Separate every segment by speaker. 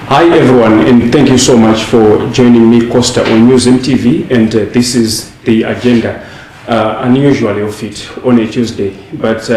Speaker 1: Hi everyone, and thank you so much for joining me, Costa, on News MTV, and this is the agenda, unusually of it on a Tuesday, but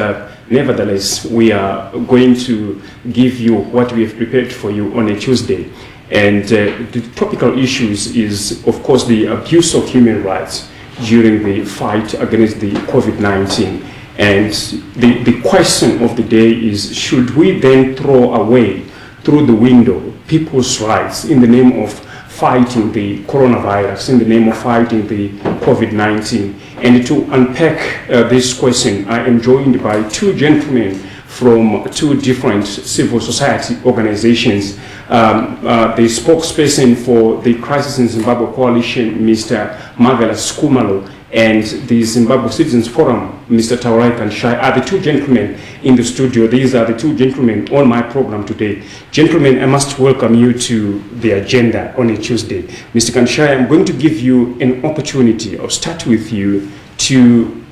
Speaker 1: nevertheless we are going to give you what we have prepared for you on a Tuesday, and the topical issues is of course the abuse of human rights during the fight against the COVID-19, and the question of the day is, should we then throw away through the window people's rights in the name of fighting the coronavirus, in the name of fighting the COVID-19? And to unpack this question, I am joined by two gentlemen from two different civil society organizations. The spokesperson for the Crisis in Zimbabwe Coalition, Mr. Marvelous Kumalo, and the Zimbabwe Citizens Forum, Mr. Taurai Kanshai, are the two gentlemen in the studio. These are the two gentlemen on my program today. Gentlemen, I must welcome you to the agenda on a Tuesday. Mr. Kanshai, I'm going to give you an opportunity. I'll start with you to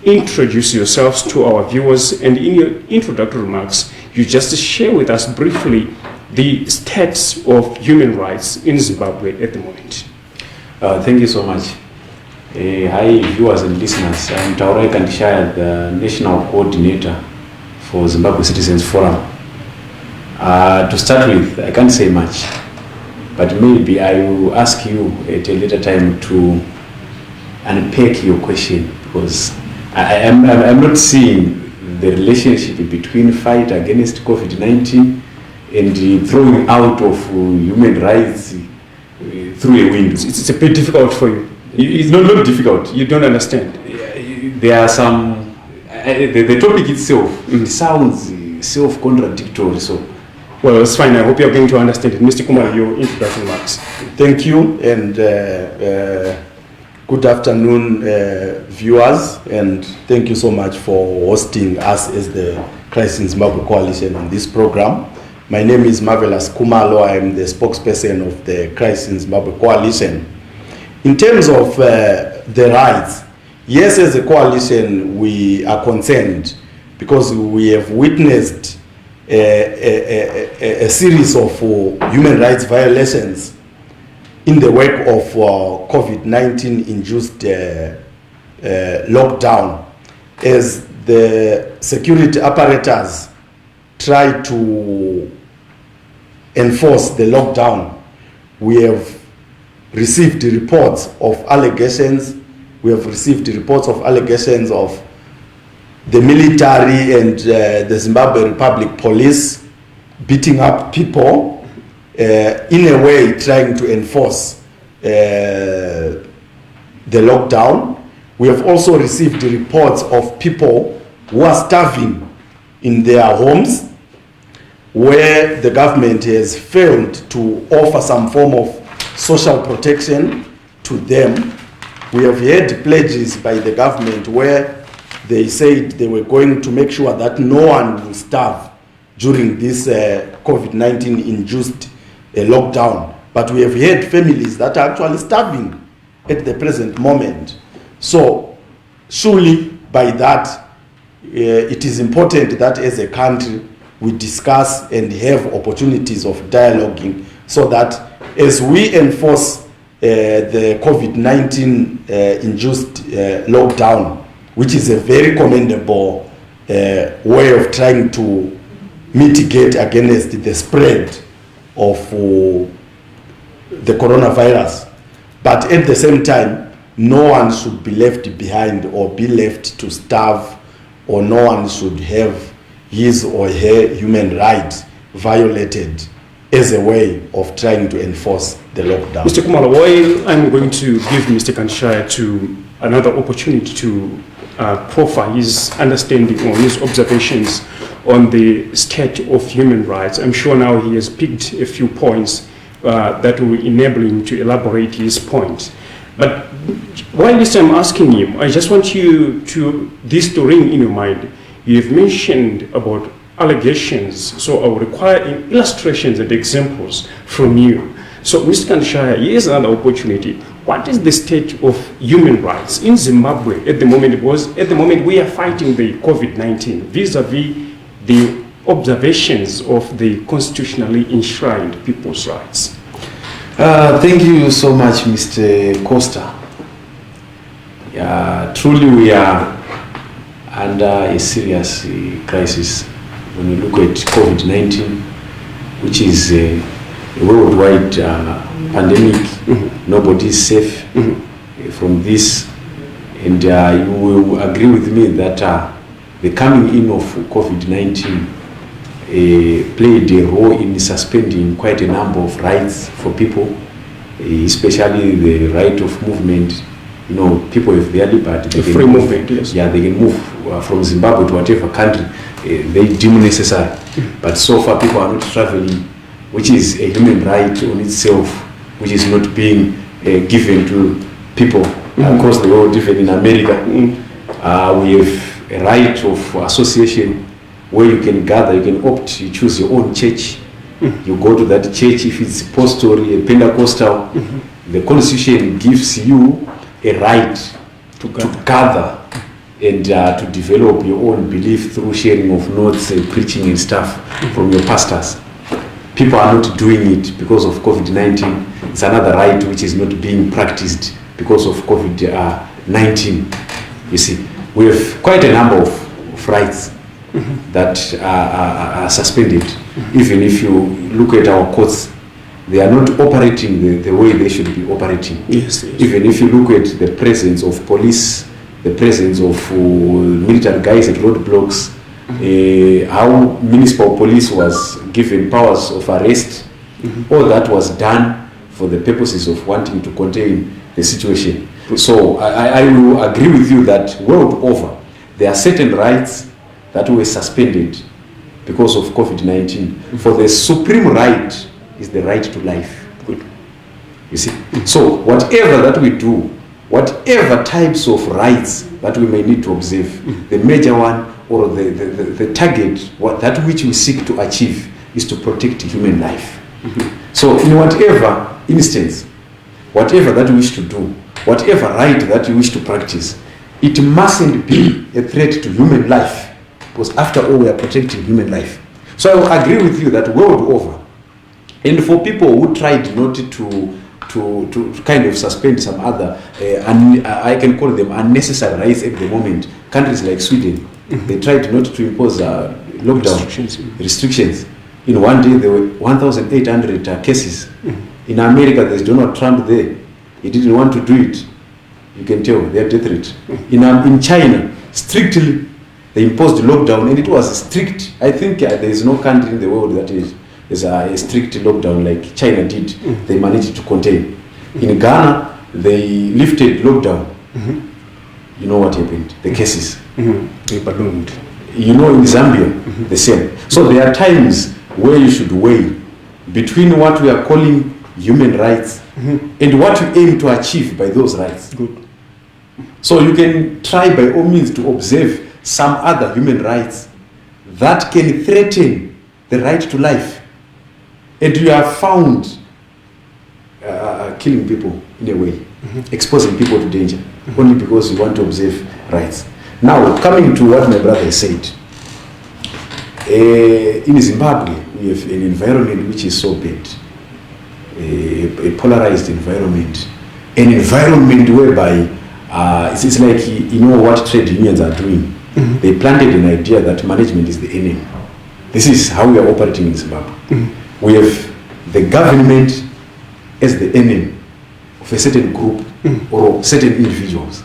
Speaker 1: introduce yourselves to our viewers, and in your introductory remarks, you just share with us briefly the status of human rights in Zimbabwe at the moment.
Speaker 2: Thank you so much. Hi viewers and listeners, I'm Taurai Kanshai, the National Coordinator for Zimbabwe Citizens Forum. To start with, I can't say much, but maybe I will ask you at a later time to unpack your question, because I'm not seeing the relationship between fight against COVID-19 and throwing out of human rights through a window.
Speaker 1: It's a bit difficult for you.
Speaker 2: It's not difficult.
Speaker 1: You don't understand.
Speaker 2: There are some. The topic itself sounds self-contradictory. So,
Speaker 1: well, it's fine. I hope you're going to understand it. Mr. Kumar, your introduction remarks.
Speaker 3: Thank you, and good afternoon, viewers, and thank you so much for hosting us as the Crisis in Zimbabwe Coalition on this program. My name is Marvelous Kumalo. I am the spokesperson of the Crisis in Zimbabwe Coalition. In terms of the rights, yes, as a coalition, we are concerned because we have witnessed a series of human rights violations in the wake of COVID-19 induced lockdown, as the security apparatus try to enforce the lockdown. We have received reports of allegations. We have received reports of allegations of the military and the Zimbabwe Republic Police beating up people in a way trying to enforce the lockdown. We have also received reports of people who are starving in their homes, where the government has failed to offer some form of social protection to them. We have had pledges by the government where they said they were going to make sure that no one will starve during this COVID-19 induced lockdown. But we have had families that are actually starving at the present moment. So surely by that, it is important that as a country we discuss and have opportunities of dialoguing, so that as we enforce the COVID-19 induced lockdown, which is a very commendable way of trying to mitigate against the spread of the coronavirus. But at the same time, no one should be left behind or be left to starve, or no one should have his or her human rights violated as a way of trying to enforce the lockdown.
Speaker 1: Mr. Kumala, while I'm going to give Mr. Kanshai to another opportunity to profile his understanding or his observations on the state of human rights, I'm sure now he has picked a few points that will enable him to elaborate his point. But while this I'm asking him, I just want you this to ring in your mind. You have mentioned about allegations, so I will require illustrations and examples from you. So, Mr. Kanshai, here's another opportunity. What is the state of human rights in Zimbabwe at the moment? Because at the moment we are fighting the COVID-19 vis-a-vis the observations of the constitutionally enshrined people's rights?
Speaker 2: Thank you so much, Mr. Costa. Truly we are under a serious crisis when you look at COVID-19, which is a worldwide pandemic. Nobody is safe from this, and you will agree with me that the coming in of COVID-19 played a role in suspending quite a number of rights for people, especially the right of movement. You know, people have their liberty.
Speaker 1: The free movement, yes.
Speaker 2: Yeah, they can move from Zimbabwe to whatever country they deem necessary. But so far people are not traveling, which is a human right on itself, which is not being given to people across the world. Even in America, we have a right of association where you can gather, you can opt, you choose your own church. You go to that church. If it's Apostle, Pentecostal, the Constitution gives you a right to gather and to develop your own belief through sharing of notes and preaching and stuff from your pastors. People are not doing it because of COVID-19. It's another right which is not being practiced because of COVID-19. You see, we have quite a number of rights that are suspended. Even if you look at our courts, they are not operating the way they should be operating.
Speaker 1: Yes.
Speaker 2: Even if you look at the presence of police, the presence of military guys at roadblocks, how municipal police was given powers of arrest, all that was done for the purposes of wanting to contain the situation. So I will agree with you that world over, there are certain rights that were suspended because of COVID-19. For the supreme right is the right to life.
Speaker 1: Good.
Speaker 2: You see? So whatever that we do, whatever types of rights that we may need to observe, the major one or the target, that which we seek to achieve is to protect human life. So in whatever instance, whatever that you wish to do, whatever right that you wish to practice, it mustn't be a threat to human life, because after all we are protecting human life. So I will agree with you that world over, and for people who tried not to kind of suspend some other, I can call them unnecessary rights at the moment, countries like Sweden, they tried not to impose lockdown restrictions. In one day there were 1,800 cases. In America there's Donald Trump there. He didn't want to do it. You can tell their death rate. In China, strictly they imposed lockdown, and it was strict. I think there is no country in the world that is a strict lockdown like China did. They managed to contain. In Ghana, they lifted lockdown. You know what happened? The cases.
Speaker 1: They ballooned.
Speaker 2: You know, in Zambia, the same. So there are times where you should weigh between what we are calling human rights and what you aim to achieve by those rights.
Speaker 1: Good.
Speaker 2: So you can try by all means to observe some other human rights that can threaten the right to life, and you are found killing people in a way, exposing people to danger, only because you want to observe rights. Now, coming to what my brother said, in Zimbabwe we have an environment which is so bad, a polarized environment, an environment whereby it's like, you know what trade unions are doing. They planted an idea that management is the enemy. This is how we are operating in Zimbabwe. We have the government as the enemy of a certain group or certain individuals.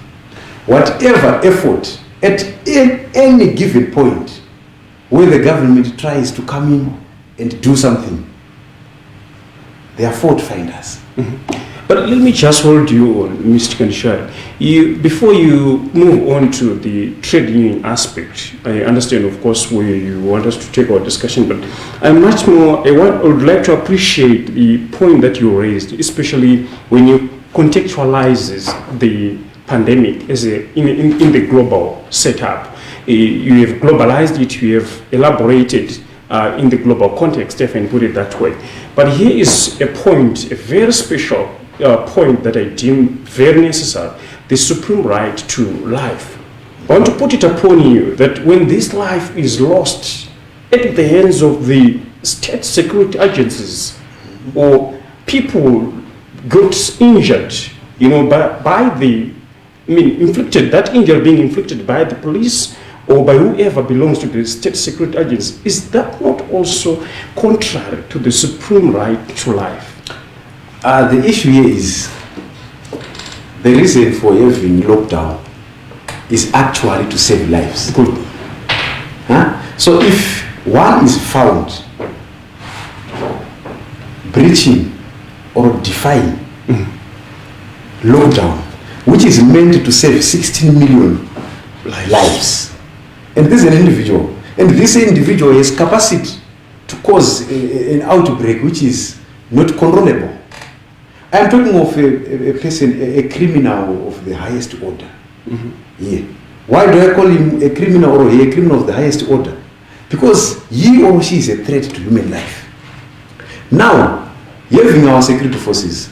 Speaker 2: Whatever effort at any given point where the government tries to come in and do something, they are fault finders.
Speaker 1: But let me just hold you on, Mr. Kanishai. Before you move on to the trade union aspect, I understand, of course, where you want us to take our discussion, but I would like to appreciate the point that you raised, especially when you contextualize the pandemic as in the global setup. You have globalized it, you have elaborated in the global context, if I can put it that way. But here is a point, a very special point that I deem very necessary, the supreme right to life. I want to put it upon you that when this life is lost at the hands of the state security agencies, or people got injured, by the, inflicted, that injury being inflicted by the police or by whoever belongs to the state security agency, is that not also contrary to the supreme right to life?
Speaker 2: The issue here is the reason for having lockdown is actually to save lives.
Speaker 1: Good.
Speaker 2: So if one is found breaching or defying lockdown, which is meant to save 16 million lives, and this is an individual, and this individual has capacity to cause an outbreak which is not controllable. I am talking of a person, a criminal of the highest order. Yeah. Why do I call him a criminal or a criminal of the highest order? Because he or she is a threat to human life. Now, having our security forces,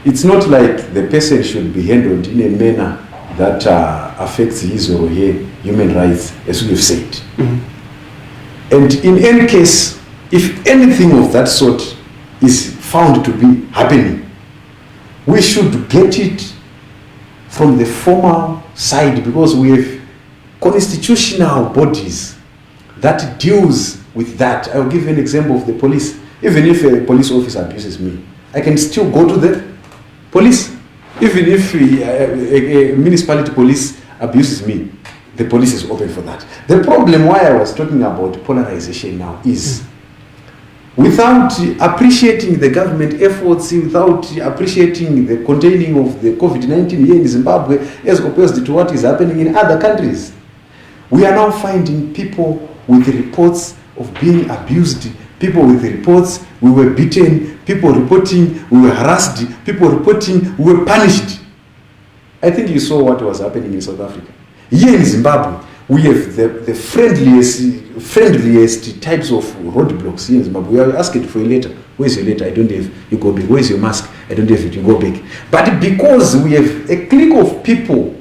Speaker 2: it's not like the person should be handled in a manner that affects his or her human rights, as we've said. And in any case, if anything of that sort is found to be happening, we should get it from the formal side, because we have constitutional bodies that deals with that. I'll give you an example of the police. Even if a police officer abuses me, I can still go to the police. Even if a municipality police abuses me, the police is open for that. The problem why I was talking about polarization now is without appreciating the government efforts, without appreciating the containing of the Covid-19 here in Zimbabwe as opposed to what is happening in other countries, we are now finding people with reports of being abused, people with reports we were beaten, people reporting we were harassed, people reporting we were punished. I think you saw what was happening in South Africa. Here in Zimbabwe, we have the friendliest types of roadblocks here in Zimbabwe. We are asking for a letter. Where's your letter? I don't have. You go back. Where's your mask? I don't have it. You go back. But because we have a clique of people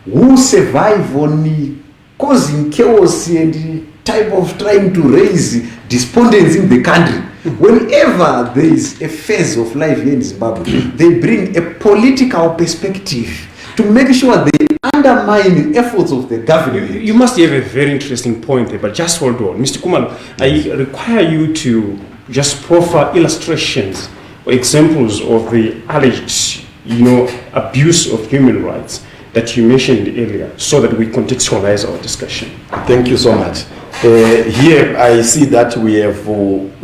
Speaker 2: who survive on causing chaos and type of trying to raise despondence in the country, whenever there is a phase of life here in Zimbabwe, they bring a political perspective to make sure they undermine the efforts of the government.
Speaker 1: You must have a very interesting point there, but just hold on. Mr. Kumalo, I require you to just proffer illustrations or examples of the alleged, abuse of human rights that you mentioned earlier, so that we contextualize our discussion.
Speaker 3: Thank you so much. Here I see that we have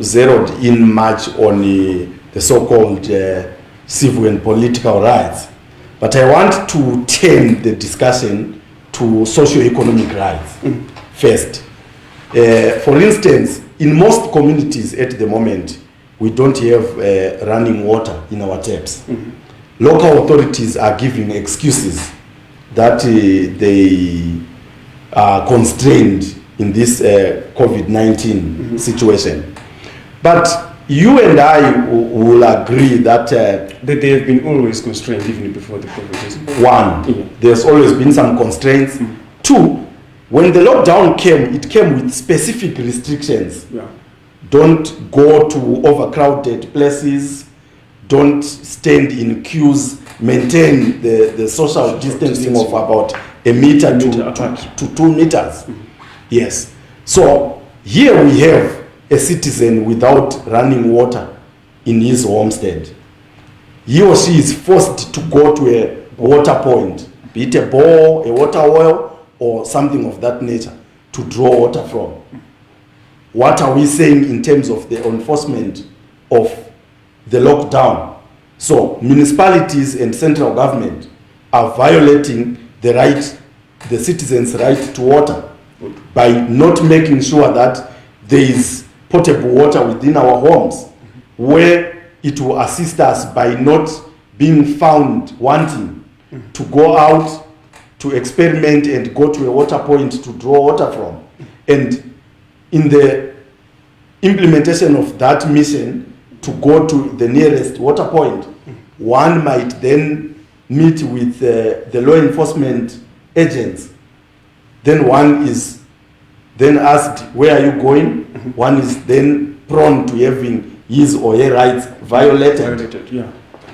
Speaker 3: zeroed in much on the so-called civil and political rights. But I want to turn the discussion to socio-economic rights first. For instance, in most communities at the moment, we don't have running water in our taps. Local authorities are giving excuses that they are constrained in this COVID-19 situation. But you and I will agree that
Speaker 1: they have been always constrained even before the COVID.
Speaker 3: One, there's always been some constraints. Two, when the lockdown came, it came with specific restrictions. Don't go to overcrowded places, don't stand in queues, maintain the social distancing of about a meter to 2 meters. Yes. So here we have a citizen without running water in his homestead. He or she is forced to go to a water point, be it a bore, a water well, or something of that nature, to draw water from. What are we saying in terms of the enforcement of the lockdown? So municipalities and central government are violating the citizens' right to water by not making sure that there is potable water within our homes, where it will assist us by not being found wanting to go out to experiment and go to a water point to draw water from. And in the implementation of that mission to go to the nearest water point, one might then meet with the law enforcement agents. Then one is then asked, where are you going? One is then prone to having his or her rights violated.
Speaker 1: Yeah.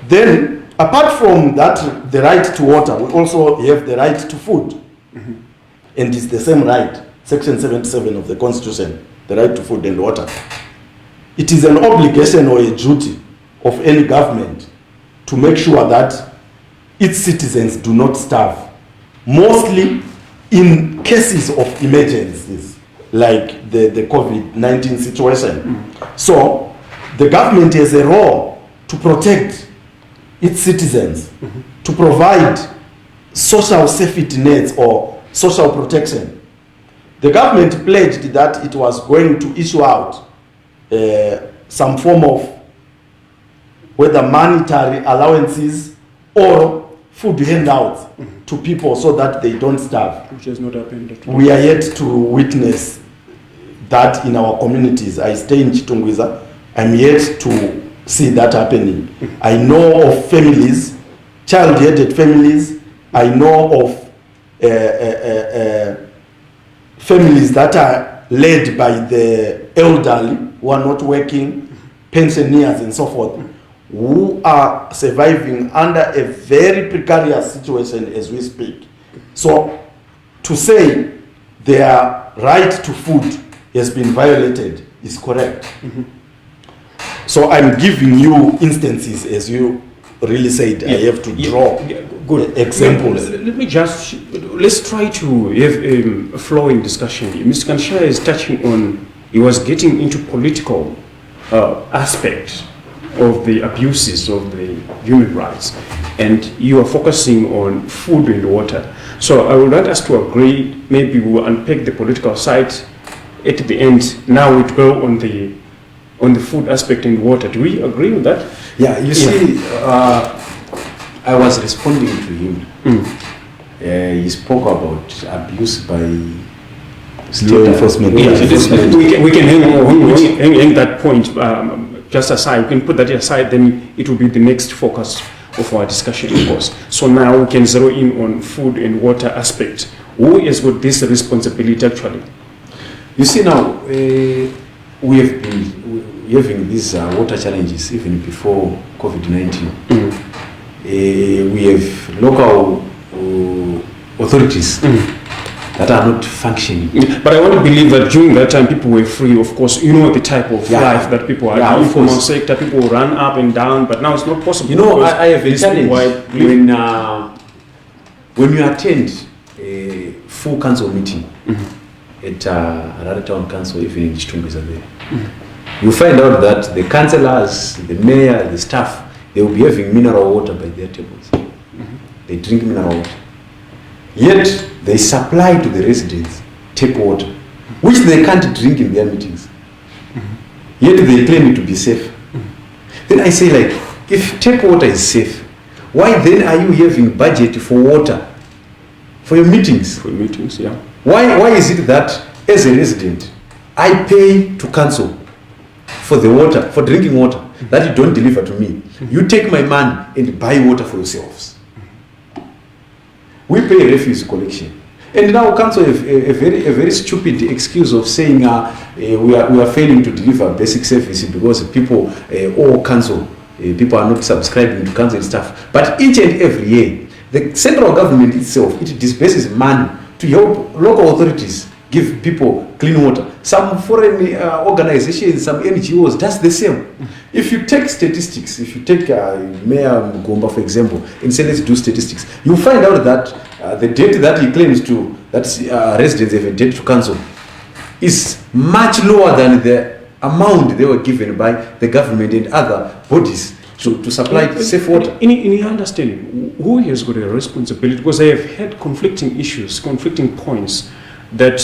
Speaker 3: Then, apart from that, the right to water, we also have the right to food. And it's the same right, Section 77 of the Constitution, the right to food and water. It is an obligation or a duty of any government to make sure that its citizens do not starve, mostly in cases of emergencies, like the COVID-19 situation. So, the government has a role to protect its citizens, to provide social safety nets or social protection. The government pledged that it was going to issue out some form of whether monetary allowances or food handouts to people so that they don't starve.
Speaker 1: Which has not happened at all.
Speaker 3: We are yet to witness that in our communities. I stay in Chitungwiza. I'm yet to see that happening. I know of families, child-headed families. I know of families that are led by the elderly who are not working, pensioners and so forth, who are surviving under a very precarious situation as we speak. So to say their right to food has been violated is correct. So I'm giving you instances, as you really said. I have to draw
Speaker 1: good
Speaker 3: examples.
Speaker 1: Let me just, let's try to have a flowing discussion. Mr. Kanshaya is touching on, he was getting into political aspect of the abuses of the human rights, and you are focusing on food and water. So I would like us to agree, maybe we'll unpack the political side at the end. Now we go on the food aspect and water. Do we agree with that?
Speaker 2: Yeah, you see, I was responding to him. He spoke about abuse by
Speaker 3: Law enforcement.
Speaker 1: We can hang that point just aside. We can put that aside, then it will be the next focus of our discussion, of course. So now we can zero in on food and water aspect. Who is with this responsibility actually?
Speaker 2: You see now, we have been having these water challenges even before COVID-19. We have local authorities that are not functioning.
Speaker 1: But I want to believe that during that time people were free, of course. You know the type of life that people are in, informal sector, people run up and down, but now it's not possible.
Speaker 2: You know, I have a challenge when you attend a full council meeting at Harare Town Council, even in Chitungwiza there, you find out that the councillors, the mayor, the staff, they will be having mineral water by their tables. They drink mineral water. Yet, they supply to the residents tap water, which they can't drink in their meetings. Yet, they claim it to be safe. Then I say, like, if tap water is safe, why then are you having budget for water for your meetings?
Speaker 1: For meetings, yeah.
Speaker 2: Why is it that, as a resident, I pay to council for the water, for drinking water, that you don't deliver to me? You take my money and buy water for yourselves. We pay refuse collection. And now council have a very stupid excuse of saying we are failing to deliver basic services because people owe council, people are not subscribing to council and stuff. But each and every year, the central government itself, it disburses money to help local authorities give people clean water. Some foreign organizations, some NGOs, that's the same. If you take statistics, if you take Mayor Mugomba, for example, and say let's do statistics, you find out that the debt that he claims to, that residents have a debt to council, is much lower than the amount they were given by the government and other bodies to supply safe water.
Speaker 1: In your understanding, who has got a responsibility? Because I have had conflicting issues, conflicting points, that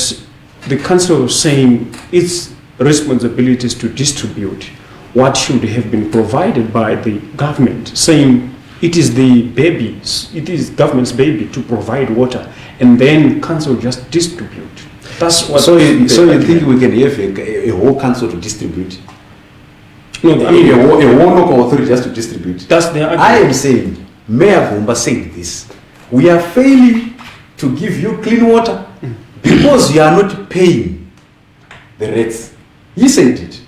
Speaker 1: the council was saying its responsibility is to distribute what should have been provided by the government, saying it is the baby, it is government's baby to provide water, and then council just distribute. That's what.
Speaker 2: So you think we can have a whole council to distribute?
Speaker 1: No, I mean
Speaker 2: a whole local authority just to distribute.
Speaker 1: That's the argument.
Speaker 2: I am saying, Mayor Gomba said this. We are failing to give you clean water because you are not paying the rates. He said it.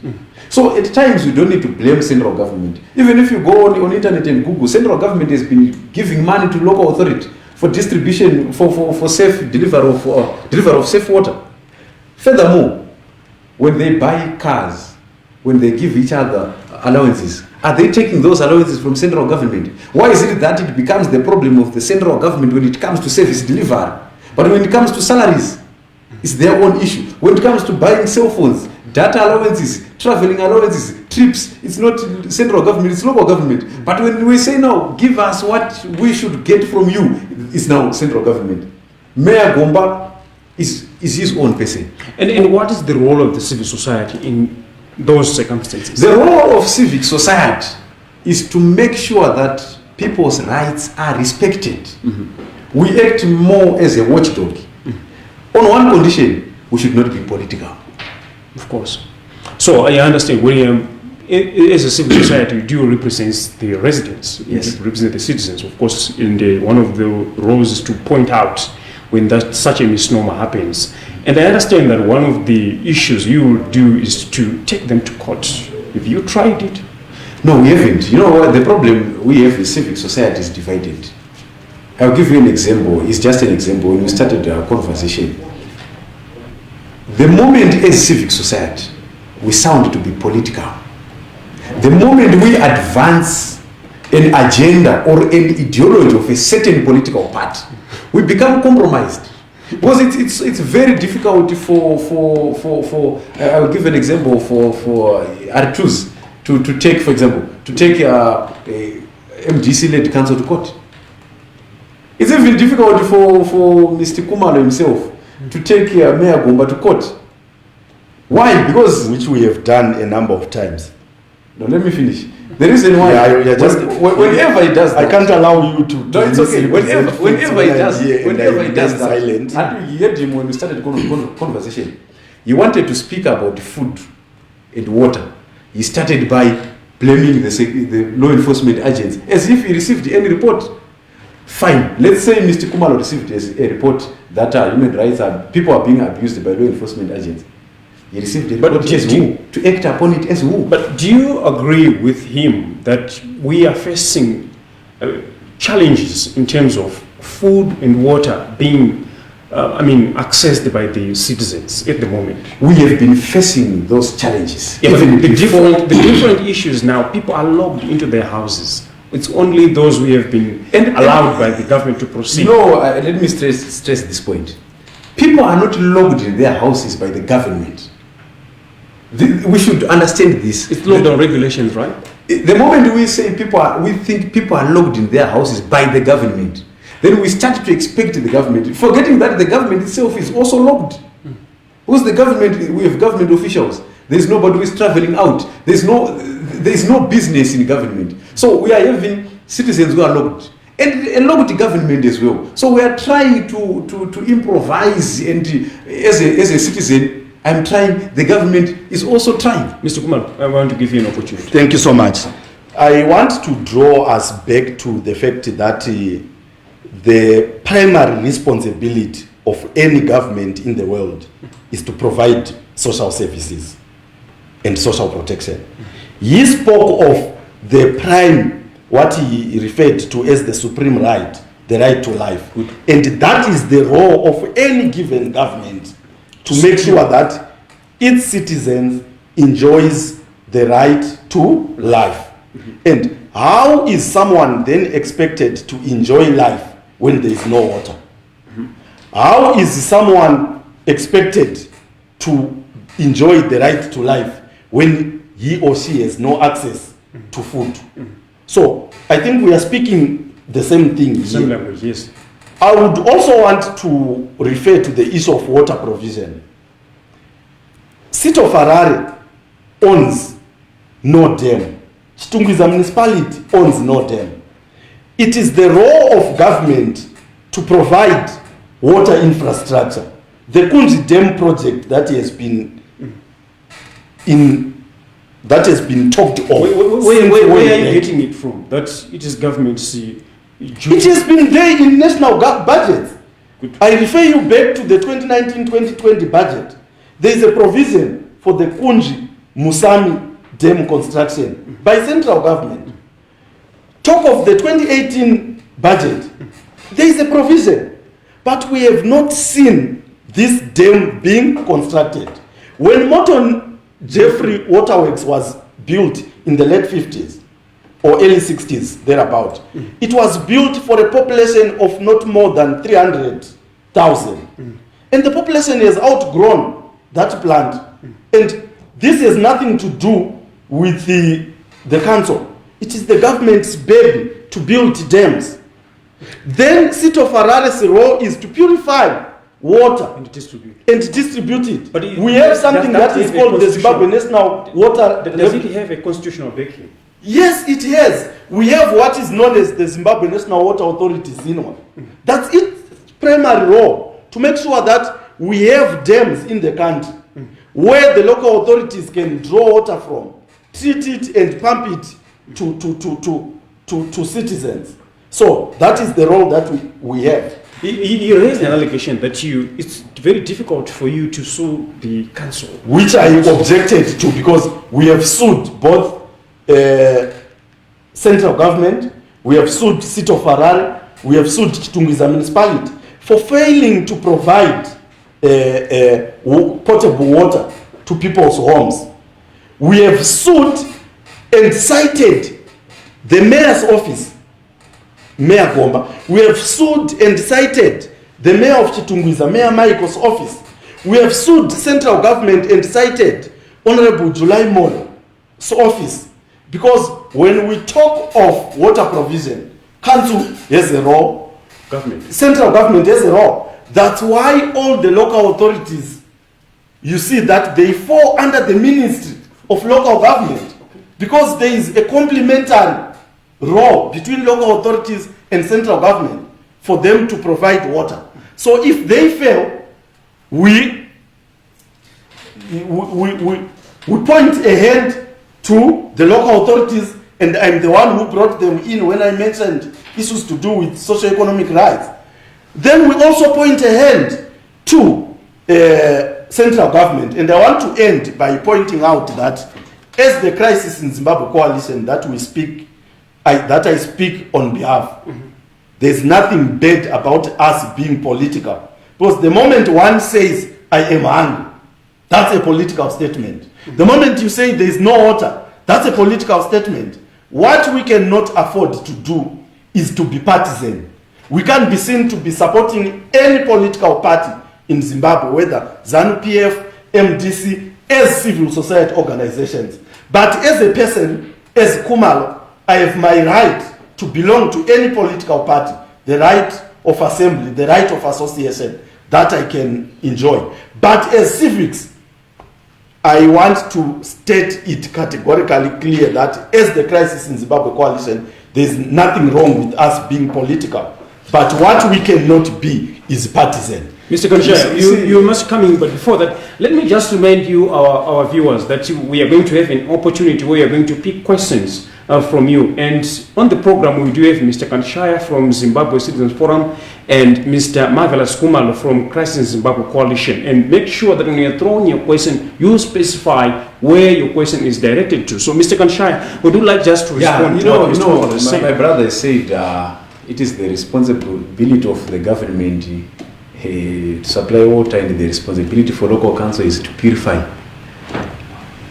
Speaker 2: So at times we don't need to blame central government. Even if you go on internet and Google, central government has been giving money to local authority for distribution, for safe delivery of safe water. Furthermore, when they buy cars, when they give each other allowances, are they taking those allowances from central government? Why is it that it becomes the problem of the central government when it comes to service delivery? But when it comes to salaries, it's their own issue. When it comes to buying cell phones, data allowances, traveling allowances, trips, it's not central government, it's local government. But when we say now, give us what we should get from you, it's now central government. Mayor Gomba is his own person.
Speaker 1: And what is the role of the civil society in those circumstances?
Speaker 2: The role of civic society is to make sure that people's rights are respected. We act more as a watchdog. On one condition, we should not be political.
Speaker 1: Of course. So I understand, William, as a civil society, you do represent the residents,
Speaker 2: yes,
Speaker 1: you represent the citizens. Of course, one of the roles is to point out when such a misnomer happens. And I understand that one of the issues you will do is to take them to court. Have you tried it?
Speaker 2: No, we haven't. You know what? The problem we have is civic society is divided. I'll give you an example. It's just an example. When we started our conversation, the moment as civic society we sound to be political, the moment we advance an agenda or an ideology of a certain political party, we become compromised. Because it's very difficult for I'll give an example for R2s to take, for example, to take a MDC-led council to court. It's even difficult for Mr. Kumalo himself to take Mayor Gomba to court. Why? Because
Speaker 3: which we have done a number of times.
Speaker 2: No, let me finish. The reason why, whenever he does that,
Speaker 3: I can't allow you to.
Speaker 2: No, it's okay. Whenever he does that,
Speaker 3: silent.
Speaker 2: And you heard him when we started conversation. He wanted to speak about food and water. He started by blaming the law enforcement agents as if he received any report. Fine. Let's say Mr. Kumalo received a report that human rights people are being abused by law enforcement agents. He received a report to act upon it as who?
Speaker 1: But do you agree with him that we are facing challenges in terms of food and water being accessed by the citizens at the moment?
Speaker 2: We have been facing those challenges.
Speaker 1: Yeah, but the different issues now, people are locked into their houses. It's only those who have been allowed by the government to proceed.
Speaker 2: No, let me stress this point. People are not locked in their houses by the government. We should understand this.
Speaker 1: It's law and regulations, right?
Speaker 2: The moment we say we think people are locked in their houses by the government, then we start to expect the government, forgetting that the government itself is also locked. Because we have government officials. There's nobody who is traveling out. There's no business in government. So we are having citizens who are locked. And a locked government as well. So we are trying to improvise, and as a citizen, I'm trying, the government is also trying.
Speaker 1: Mr. Kumalo, I want to give you an opportunity.
Speaker 3: Thank you so much. I want to draw us back to the fact that the primary responsibility of any government in the world is to provide social services and social protection. He spoke of the prime, what he referred to as the supreme right, the right to life.
Speaker 1: Good.
Speaker 3: And that is the role of any given government, to make sure that its citizens enjoys the right to life. And how is someone then expected to enjoy life when there is no water? How is someone expected to enjoy the right to life when he or she has no access to food? So I think we are speaking the same thing
Speaker 1: Same
Speaker 3: here.
Speaker 1: language, yes.
Speaker 3: I would also want to refer to the issue of water provision. City of Harare owns no dam. Chitungwiza municipality owns no dam. It is the role of government to provide water infrastructure. The Kunzi Dam project that has been talked of.
Speaker 1: Where are you getting it from? That it is government's duty?
Speaker 3: It has been there in national budgets. I refer you back to the 2019-2020 budget. there is a provision for the Kunji Musami Dam construction by central government. Talk of the 2018 budget, there is a provision, but we have not seen this dam being constructed. When Morton Jeffrey Waterworks was built in the late 50s or early 60s, thereabout, it was built for a population of not more than 300,000. And the population has outgrown that plant. And this has nothing to do with the council. It is the government's baby to build dams. Then City of Harare's role is to purify water
Speaker 1: And distribute.
Speaker 3: it.
Speaker 1: But
Speaker 3: We have something that is called the Zimbabwe National Water.
Speaker 1: Does it have a constitutional backing?
Speaker 3: Yes, it has. We have what is known as the Zimbabwe National Water Authority, ZINWA. That's its primary role, to make sure that we have dams in the country where the local authorities can draw water from, treat it and pump it to citizens. So that is the role that we have.
Speaker 1: You raised an allegation that it's very difficult for you to sue the council.
Speaker 3: Which I objected to, because we have sued both central government, we have sued City of Harare, we have sued Chitungwiza municipality for failing to provide potable water to people's homes. We have sued and cited the mayor's office, Mayor Gomba. We have sued and cited the mayor of Chitungwiza, Mayor Michael's office. We have sued central government and cited Honorable July Molo's office. Because when we talk of water provision, council has a role, central government has a role. That's why all the local authorities, you see that they fall under the Ministry of Local Government, because there is a complementary role between local authorities and central government for them to provide water. So if they fail, we point a hand to the local authorities, and I'm the one who brought them in when I mentioned issues to do with socio-economic rights. Then we also point a hand to central government, and I want to end by pointing out that as the Crisis in Zimbabwe Coalition that we speak, that I speak on behalf, there's nothing bad about us being political. Because the moment one says, I am hungry, that's a political statement. The moment you say there is no water, that's a political statement. What we cannot afford to do is to be partisan. We can't be seen to be supporting any political party in Zimbabwe, whether ZANU-PF, MDC, as civil society organizations. But as a person, as Kumalo, I have my right to belong to any political party, the right of assembly, the right of association, that I can enjoy. But as civics, I want to state it categorically clear that as the Crisis in Zimbabwe Coalition, there's nothing wrong with us being political. But what we cannot be is partisan.
Speaker 1: Mr. Kanshaya, you must come in, but before that, let me just remind you, our viewers, that we are going to have an opportunity where we are going to pick questions from you. And on the program, we do have Mr. Kanshaya from Zimbabwe Citizens Forum and Mr. Marvelous Kumalo from Crisis in Zimbabwe Coalition. And make sure that when you're throwing your question, you specify where your question is directed to. So, Mr. Kanshaya, would you like just to respond to what Mr. Kumalo is saying?
Speaker 2: My brother said it is the responsibility of the government to supply water, and the responsibility for local council is to purify.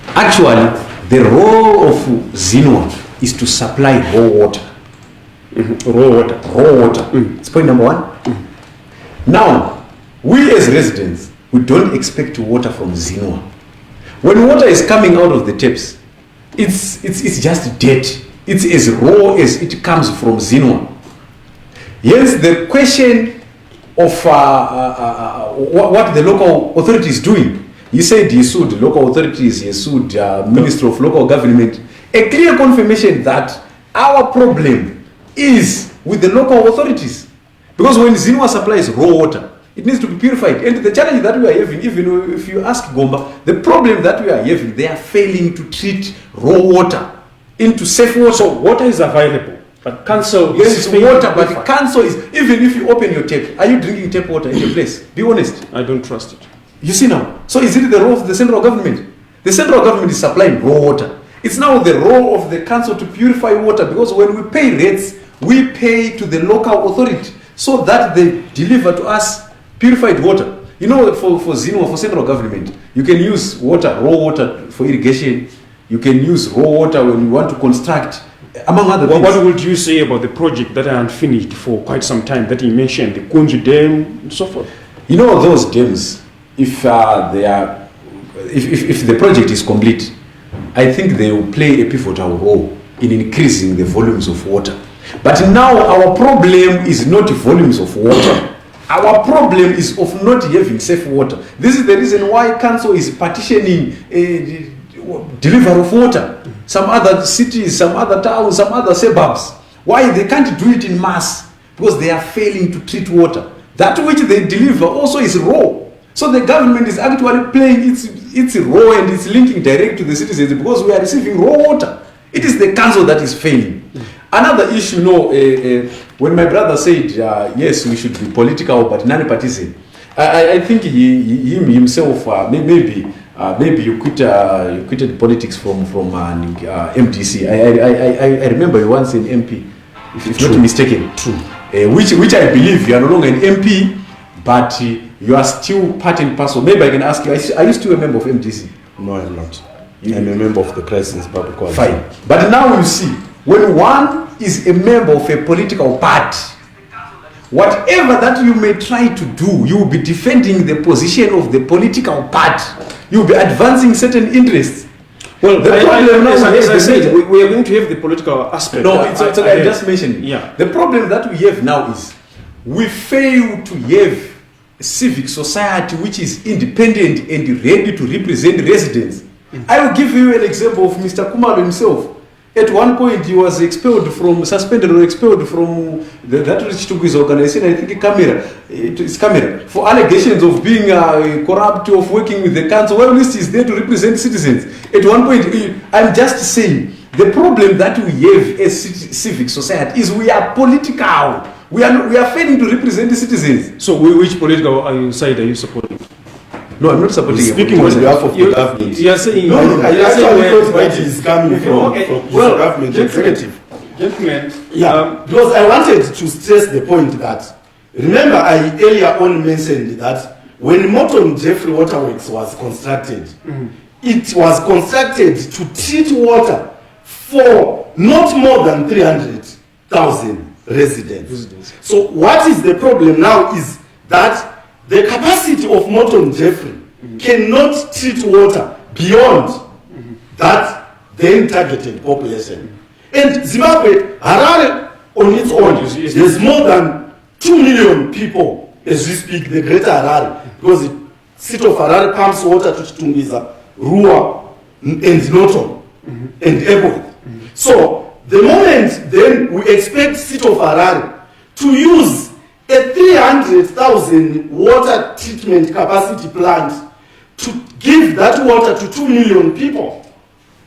Speaker 2: Actually, the role of ZINWA is to supply raw water. Raw water. It's point number one. Now, we as residents, we don't expect water from ZINWA. When water is coming out of the taps, it's just dirt. It's as raw as it comes from ZINWA. Hence, the question of what the local authority is doing. You said you sued local authorities, you sued Ministry of Local Government. A clear confirmation that our problem is with the local authorities. Because when ZINWA supplies raw water, it needs to be purified. And the challenge that we are having, even if you ask Gomba, the problem that we are having, they are failing to treat raw water into safe water.
Speaker 1: So water is available. But council
Speaker 2: is water, but the council is, even if you open your tap, are you drinking tap water in your place? Be honest.
Speaker 1: I don't trust it.
Speaker 2: You see now. So is it the role of the central government? The central government is supplying raw water. It's now the role of the council to purify water, because when we pay rates, we pay to the local authority so that they deliver to us purified water. You know, for central government, you can use water, raw water for irrigation. You can use raw water when you want to construct, among other things.
Speaker 1: What would you say about the project that are unfinished for quite some time that you mentioned, the Kunju Dam and so forth?
Speaker 2: You know, those dams, if the project is complete, I think they will play a pivotal role in increasing the volumes of water. But now our problem is not volumes of water. Our problem is of not having safe water. This is the reason why council is partitioning delivery of water. Some other cities, some other towns, some other suburbs. Why they can't do it in mass? Because they are failing to treat water. That which they deliver also is raw. So the government is actually playing its role, and it's linking direct to the citizens because we are receiving raw water. It is the council that is failing. Another issue, when my brother said, yes, we should be political but non-partisan, I think he himself, maybe you quitted politics from MDC. I remember you once an MP, if not mistaken. True. Which I believe you are no longer an MP, but you are still part and parcel. Maybe I can ask you, are you still a member of MDC?
Speaker 3: No, I'm not. I'm a member of the Press and Zimbabwe Coalition.
Speaker 2: Fine. But now you see, when one is a member of a political party, whatever that you may try to do, you will be defending the position of the political party. You will be advancing certain interests.
Speaker 1: Well, the problem now, as I said, we are going to have the political aspect.
Speaker 2: No, it's okay, I just mentioned.
Speaker 1: Yeah.
Speaker 2: The problem that we have now is we fail to have a civic society which is independent and ready to represent residents. I will give you an example of Mr. Kumalo himself. At one point, he was suspended or expelled from that which took his organization, I think Camera, for allegations of being corrupt, of working with the council. Well, at least he's there to represent citizens. At one point, I'm just saying, the problem that we have as civic society is we are political. We are failing to represent the citizens.
Speaker 1: So which political side are you supporting?
Speaker 2: No, I'm not supporting.
Speaker 3: Speaking on behalf of the government.
Speaker 1: You are saying.
Speaker 3: No, I actually thought that is coming from
Speaker 1: well,
Speaker 3: government executive.
Speaker 1: Gentlemen,
Speaker 3: because I wanted to stress the point that, remember, I earlier on mentioned that when Morton Jeffrey Waterworks was constructed, it was constructed to treat water for not more than 300,000 residents. So what is the problem now is that the capacity of Morton Jeffrey cannot treat water beyond that then targeted population. And Zimbabwe, Harare on its own, there's more than 2 million people as we speak, the greater Harare, because the city of Harare pumps water to Chitungiza, Rua, and Norton, and Ebo. So the moment then we expect city of Harare to use a 300,000 water treatment capacity plant to give that water to 2 million people,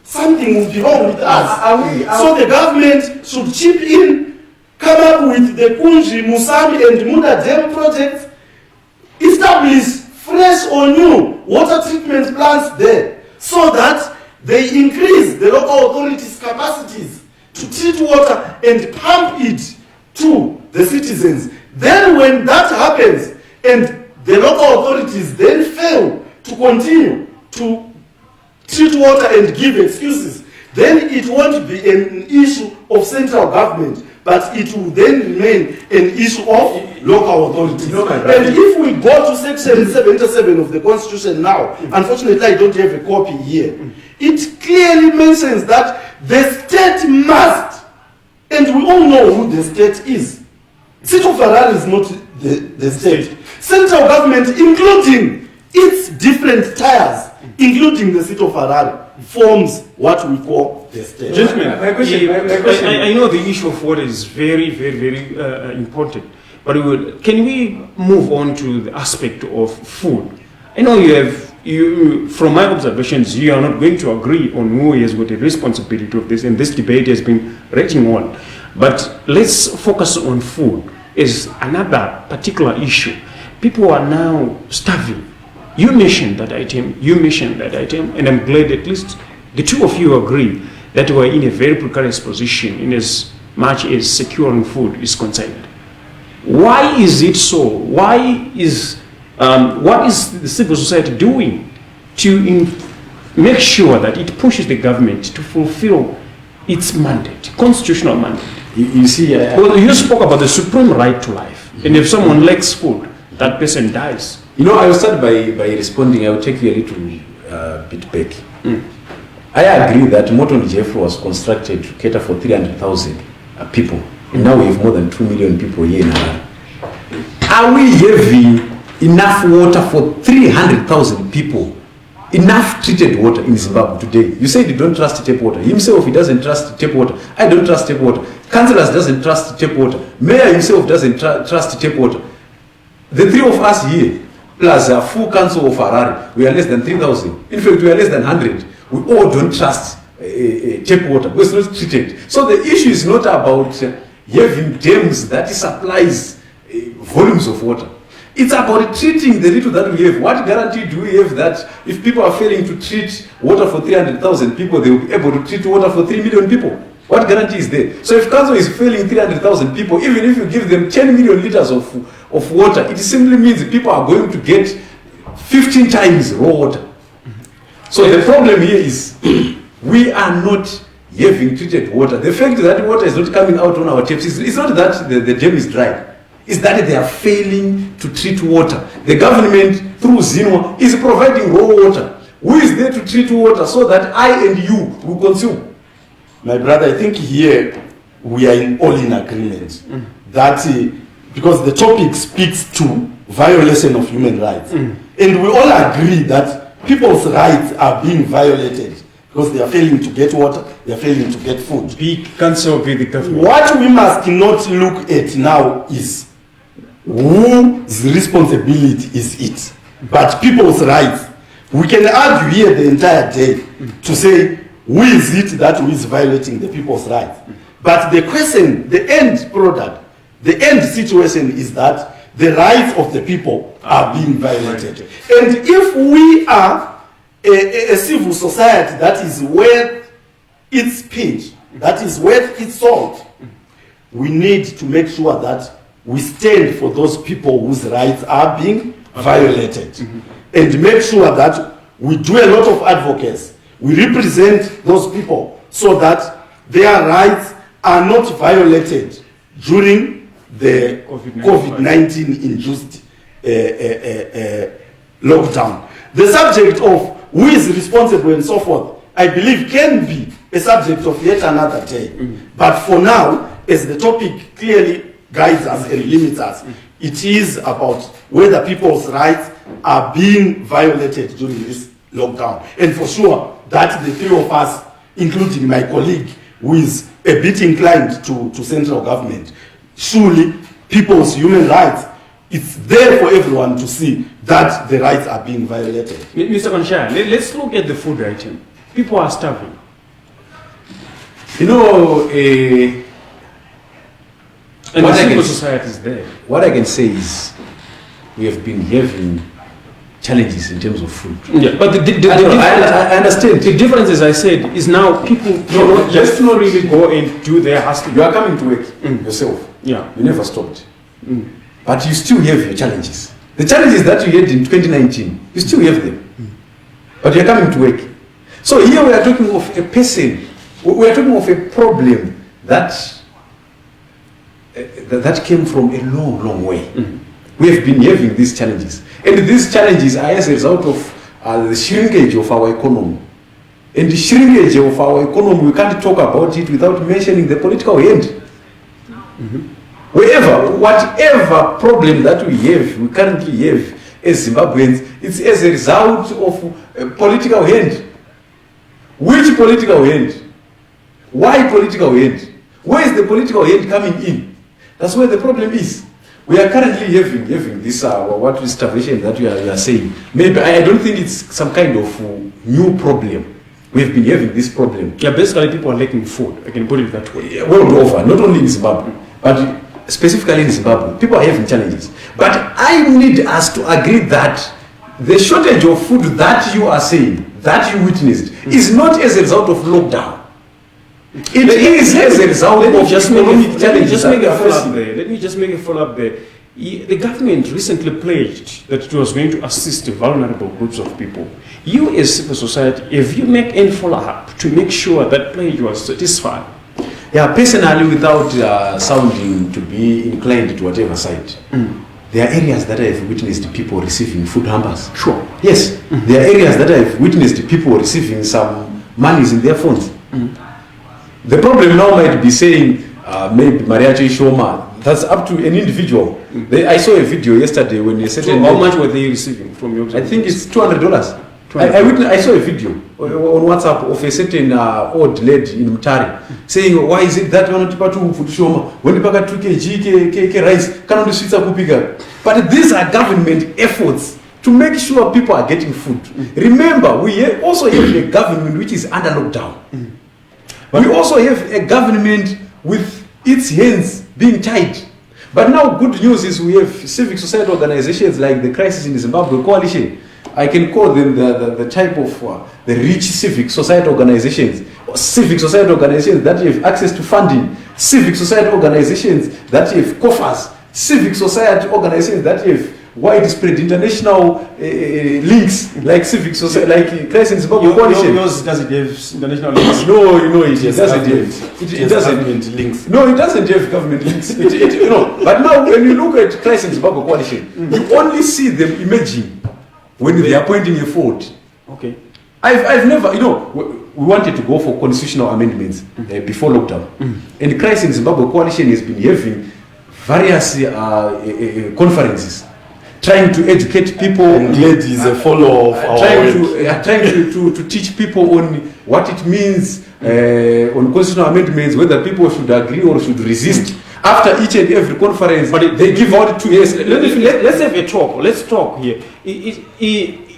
Speaker 3: something will be wrong with us. So the government should chip in, come up with the Kunji, Musami and Muda Dam projects, establish fresh or new water treatment plants there so that they increase the local authorities' capacities to treat water and pump it to the citizens. Then when that happens and the local authorities then fail to continue to treat water and give excuses, then it won't be an issue of central government, but it will then remain an issue of local authorities. And if we go to section 77 of the Constitution now, unfortunately I don't have a copy here, it clearly mentions that the state must, and we all know who the state is. City of Harare is not the state. Central government, including its different tiers, including the city of Harare, forms what we call the state.
Speaker 1: Gentlemen, I know the issue of water is very, very, very important, but can we move on to the aspect of food? I know from my observations, you are not going to agree on who has got a responsibility of this, and this debate has been raging on. But let's focus on food as another particular issue. People are now starving. You mentioned that item, and I'm glad at least the two of you agree that we're in a very precarious position in as much as securing food is concerned. Why is it so? What is the civil society doing to make sure that it pushes the government to fulfill its mandate, constitutional mandate?
Speaker 2: You see,
Speaker 1: well, you spoke about the supreme right to life, and if someone lacks food, that person dies.
Speaker 2: You know, I will start by responding. I will take you a little bit back. I agree that Morton Jeff was constructed to cater for 300,000 people, and now we have more than 2 million people here in Harare. Are we having enough water for 300,000 people? Enough treated water in Zimbabwe today? You said you don't trust tap water. Himself, he doesn't trust tap water. I don't trust tap water. Councillors doesn't trust tap water. Mayor himself doesn't trust tap water. The three of us here, plus a full council of Harare, we are less than 3,000. In fact, we are less than 100. We all don't trust tap water because it's not treated. So the issue is not about having dams that supplies volumes of water. It's about treating the little that we have. What guarantee do we have that if people are failing to treat water for 300,000 people, they will be able to treat water for 3 million people? What guarantee is there? So if council is failing 300,000 people, even if you give them 10 million liters of water, it simply means people are going to get 15 times raw water. So the problem here is we are not having treated water. The fact that water is not coming out on our taps, it's not that the dam is dry. It's that they are failing to treat water. The government, through Zinwa, is providing raw water. Who is there to treat water so that I and you will consume?
Speaker 3: My brother, I think here we are all in agreement that because the topic speaks to violation of human rights. And we all agree that people's rights are being violated because they are failing to get water, they are failing to get food.
Speaker 1: Be council, be the government.
Speaker 3: What we must not look at now is whose responsibility is it, but people's rights. We can argue here the entire day to say who is it that who is violating the people's rights. But the question, the end product, the end situation is that the rights of the people are being violated. And if we are a civil society that is worth its pitch, that is worth its salt, we need to make sure that we stand for those people whose rights are being violated. And make sure that we do a lot of advocacy. We represent those people so that their rights are not violated during the COVID-19 induced lockdown. The subject of who is responsible and so forth, I believe can be a subject of yet another day. But for now, as the topic clearly guides us and limits us, it is about whether people's rights are being violated during this lockdown. And for sure, that the three of us, including my colleague, who is a bit inclined to central government, surely people's human rights, it's there for everyone to see that the rights are being violated.
Speaker 1: Mr. Konshaya, let's look at the food item. People are starving.
Speaker 2: You know,
Speaker 1: and the civil society is there.
Speaker 2: What I can say is we have been having challenges in terms of food.
Speaker 1: Yeah, but
Speaker 2: I understand.
Speaker 1: The difference, as I said, is now people cannot just not really go and do their hustle.
Speaker 2: You are coming to work yourself.
Speaker 1: Yeah.
Speaker 2: You never stopped. But you still have your challenges. The challenges that you had in 2019, you still have them. But you are coming to work. So here we are talking of a person, we are talking of a problem that came from a long, long way. We have been having these challenges. And these challenges are as a result of the shrinkage of our economy. And the shrinkage of our economy, we can't talk about it without mentioning the political end. Whatever problem that we currently have as Zimbabweans, it's as a result of political end. Which political end? Why political end? Where is the political end coming in? That's where the problem is. We are currently having this what is starvation that we are saying. Maybe I don't think it's some kind of new problem. We have been having this problem.
Speaker 1: Yeah, basically people are lacking food. I can put it that way.
Speaker 2: World over, not only in Zimbabwe, but specifically in Zimbabwe, people are having challenges. But I need us to agree that the shortage of food that you are saying, that you witnessed, is not as a result of lockdown. It is as a result of economic challenges.
Speaker 1: Let me just make a follow-up there. The government recently pledged that it was going to assist vulnerable groups of people. You as civil society, if you make any follow-up to make sure that pledge was satisfied?
Speaker 2: Yeah, personally, without sounding to be inclined to whatever side, there are areas that I have witnessed people receiving food hampers.
Speaker 1: Sure.
Speaker 2: Yes, there are areas that I have witnessed people receiving some monies in their phones. The problem now might be saying, maybe Mariachi Shoma, that's up to an individual. I saw a video yesterday when they said...
Speaker 1: So how much were they receiving from your...
Speaker 2: I think it's $200. I saw a video on WhatsApp of a certain old lady in Mutari saying, why is it that when you pack 2 kg rice, cannot do sweets kupika? But these are government efforts to make sure people are getting food. Remember, we also have a government which is under lockdown. But we also have a government with its hands being tied. But now good news is we have civic society organizations like the Crisis in Zimbabwe Coalition. I can call them the type of the rich civic society organizations, or civic society organizations that have access to funding, civic society organizations that have coffers, civic society organizations that have widespread international links, like civic society, like Crisis in Zimbabwe Coalition.
Speaker 1: Yours doesn't have international links.
Speaker 2: No, it doesn't have. It doesn't
Speaker 3: government links.
Speaker 2: No, it doesn't have government links. But now when you look at Crisis in Zimbabwe Coalition, you only see them emerging when they are pointing a fault.
Speaker 1: Okay.
Speaker 2: I've never, we wanted to go for constitutional amendments before lockdown. And Crisis in Zimbabwe Coalition has been having various conferences, trying to educate people.
Speaker 3: And Glad is a follower of our
Speaker 2: trying to teach people on what it means on constitutional amendments, whether people should agree or should resist. After each and every conference, but they give out 2 years.
Speaker 1: Let's have a talk. Let's talk here.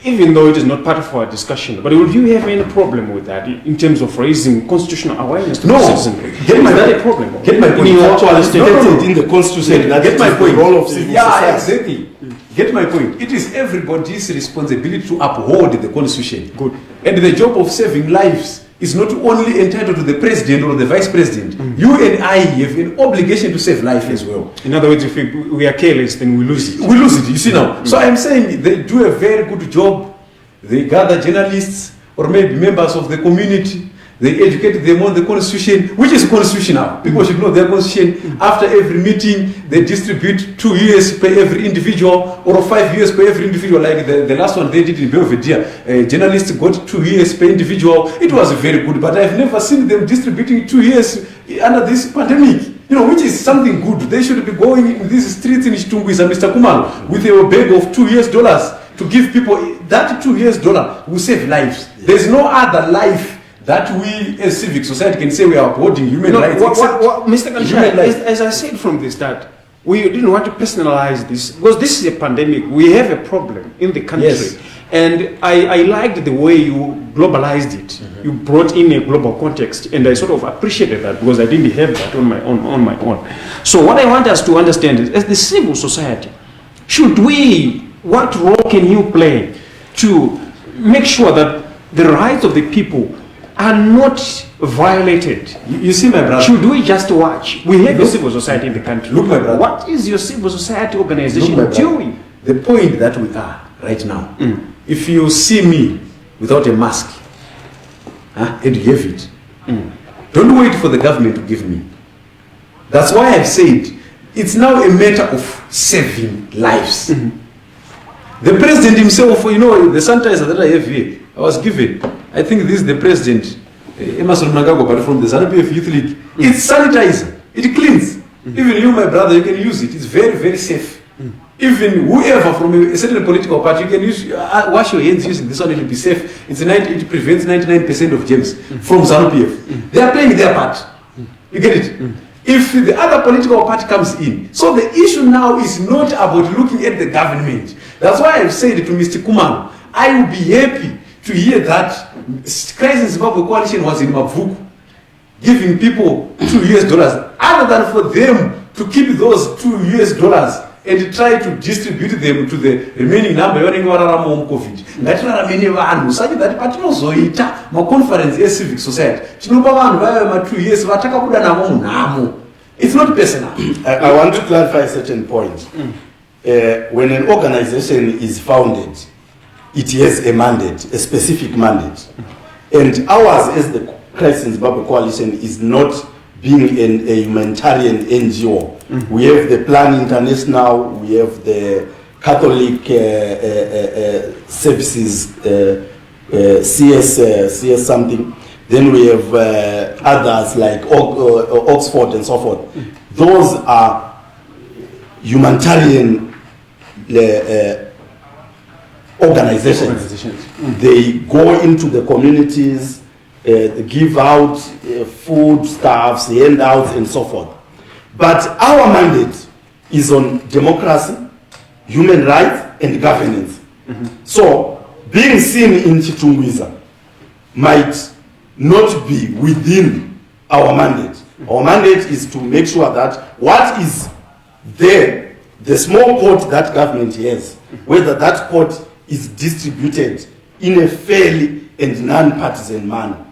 Speaker 1: Even though it is not part of our discussion, but will you have any problem with that in terms of raising constitutional awareness to the citizenry? Is that a problem?
Speaker 2: Get my point.
Speaker 3: Actually stated in the constitution.
Speaker 2: Get my point.
Speaker 3: The role of civil society.
Speaker 2: Exactly. Get my point. It is everybody's responsibility to uphold the constitution.
Speaker 1: Good.
Speaker 2: And the job of saving lives is not only entitled to the president or the vice president. You and I have an obligation to save life as well.
Speaker 1: In other words, if we are careless, then we lose it.
Speaker 2: We lose it, you see now. So I'm saying they do a very good job. They gather journalists or maybe members of the community. They educate them on the constitution, which is constitutional. People should know their constitution. After every meeting, they distribute 2 years per every individual or 5 years per every individual. Like the last one they did in Belvedere. Journalists got 2 years per individual. It was very good, but I've never seen them distributing 2 years under this pandemic. Which is something good. They should be going in these streets in Chitungwisa, Mr. Kumalo, with a bag of $2 to give people. That $2 will save lives. There's no other life that we as civic society can say we are upholding human rights.
Speaker 1: Mr. Kanshai, as I said from the start, we didn't want to personalize this because this is a pandemic. We have a problem in the country.
Speaker 2: Yes.
Speaker 1: And I liked the way you globalized it. You brought in a global context, and I sort of appreciated that because I didn't have that on my own. So what I want us to understand is, as the civil society, what role can you play to make sure that the rights of the people are not violated?
Speaker 2: You see, my brother.
Speaker 1: Should we just watch? We have a civil society in the country.
Speaker 2: Look, my brother.
Speaker 1: What is your civil society organization doing?
Speaker 2: The point that we are right now, if you see me without a mask, and you have it, don't wait for the government to give me. That's why I've said it's now a matter of saving lives. The president himself, the sanitizer that I have here, I was given. I think this is the president, Emerson Mnangagwa, but from the ZANU-PF Youth League. It's sanitizer. It cleans. Even you, my brother, you can use it. It's very, very safe. Even whoever from a certain political party, you can use wash your hands using this one. It will be safe. It prevents 99% of germs from ZANU-PF. They are playing their part. You get it? If the other political party comes in. So the issue now is not about looking at the government. That's why I've said to Mr. Kumalo, I will be happy to hear that Crisis in Zimbabwe Coalition was in Mavuku giving people $2 other than for them to keep those $2 and try to distribute them to the remaining number vanenge vararama mucovid. Ngatirarame nevanhu such that patinozoita maconference civic society tinopa vanhu vave ma2 years vatakabuda navo munhamo. It's not personal.
Speaker 3: I want to clarify a certain point. When an organization is founded, it has a mandate, a specific mandate. And ours as the Christ in Zimbabwe Coalition is not being a humanitarian NGO. We have the Plan International, we have the Catholic Services, CS something. Then we have others like Oxford and so forth. Those are humanitarian organizations. They go into the communities, give out foodstuffs, handouts, and so forth. But our mandate is on democracy, human rights, and governance. So, being seen in Chitungwiza might not be within our mandate. Our mandate is to make sure that what is there, the small pot that government has, whether that pot is distributed in a fairly and non-partisan manner.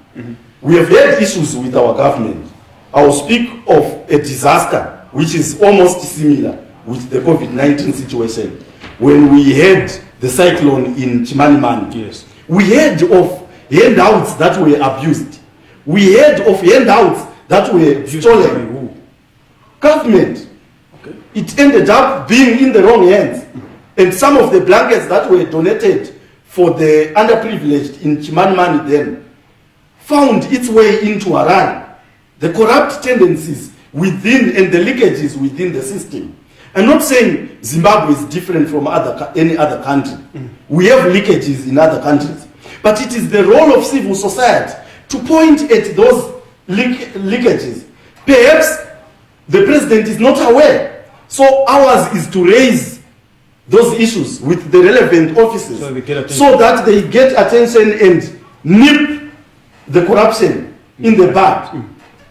Speaker 3: We have had issues with our government. I will speak of a disaster which is almost similar with the COVID-19 situation. When we had the cyclone in Chimanimani,
Speaker 1: yes,
Speaker 3: we heard of handouts that were abused. We heard of handouts that were stolen. Government.
Speaker 1: Okay.
Speaker 3: It ended up being in the wrong hands. And some of the blankets that were donated for the underprivileged in Chimanimani then found its way into Harare. The corrupt tendencies within and the leakages within the system. I'm not saying Zimbabwe is different from any other country. We have leakages in other countries. But it is the role of civil society to point at those leakages. Perhaps the president is not aware. So ours is to raise those issues with the relevant offices so that they get attention and nip the corruption in the bud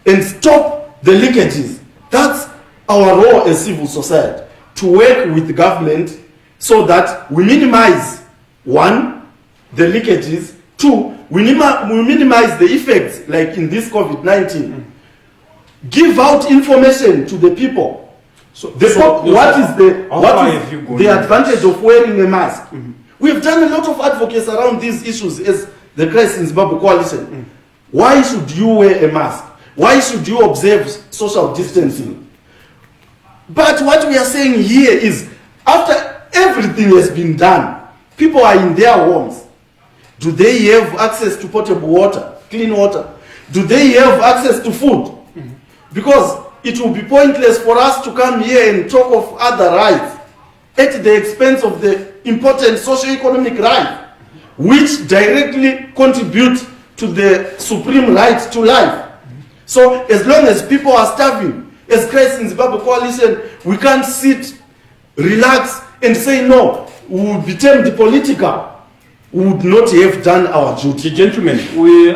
Speaker 3: and stop the leakages. That's our role as civil society, to work with the government so that we minimize, one, the leakages, two, we minimize the effects, like in this COVID-19. Give out information to the people. What is the advantage of wearing a mask? We have done a lot of advocacy around these issues as the Christ in Zimbabwe Coalition. Why should you wear a mask? Why should you observe social distancing? But what we are saying here is, after everything has been done, people are in their homes. Do they have access to potable water, clean water? Do they have access to food? Because it will be pointless for us to come here and talk of other rights at the expense of the important socio-economic rights, which directly contribute to the supreme right to life. So as long as people are starving, as Christ in Zimbabwe Coalition, we can't sit, relax, and say no, we will be termed political. We would not have done our duty.
Speaker 1: Gentlemen,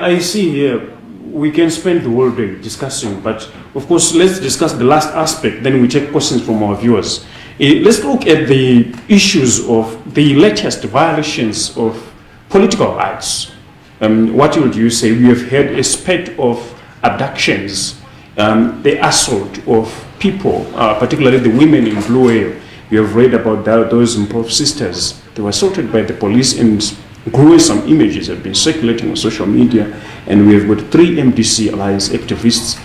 Speaker 1: I see here, we can spend the whole day discussing, but of course, let's discuss the last aspect, then we take questions from our viewers. Let's look at the issues of the latest violations of political rights. What would you say? We have had a spate of abductions, the assault of people, particularly the women in Blue Whale. You have read about those Improv sisters. They were assaulted by the police, and gruesome images have been circulating on social media. And we have got 3 MDC Alliance activists,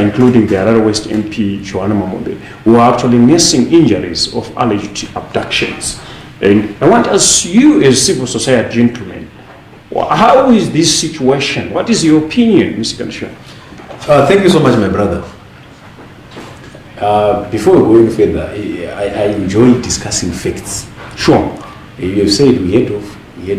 Speaker 1: including the Harare West MP, Joanna Mamonde, who are actually nursing injuries of alleged abductions. And I want to ask you, as civil society gentlemen, how is this situation? What is your opinion, Mr. Kanisha?
Speaker 2: Thank you so much, my brother. Before going further, I enjoy discussing facts.
Speaker 1: Sure.
Speaker 2: You have said we head off.
Speaker 1: Yeah,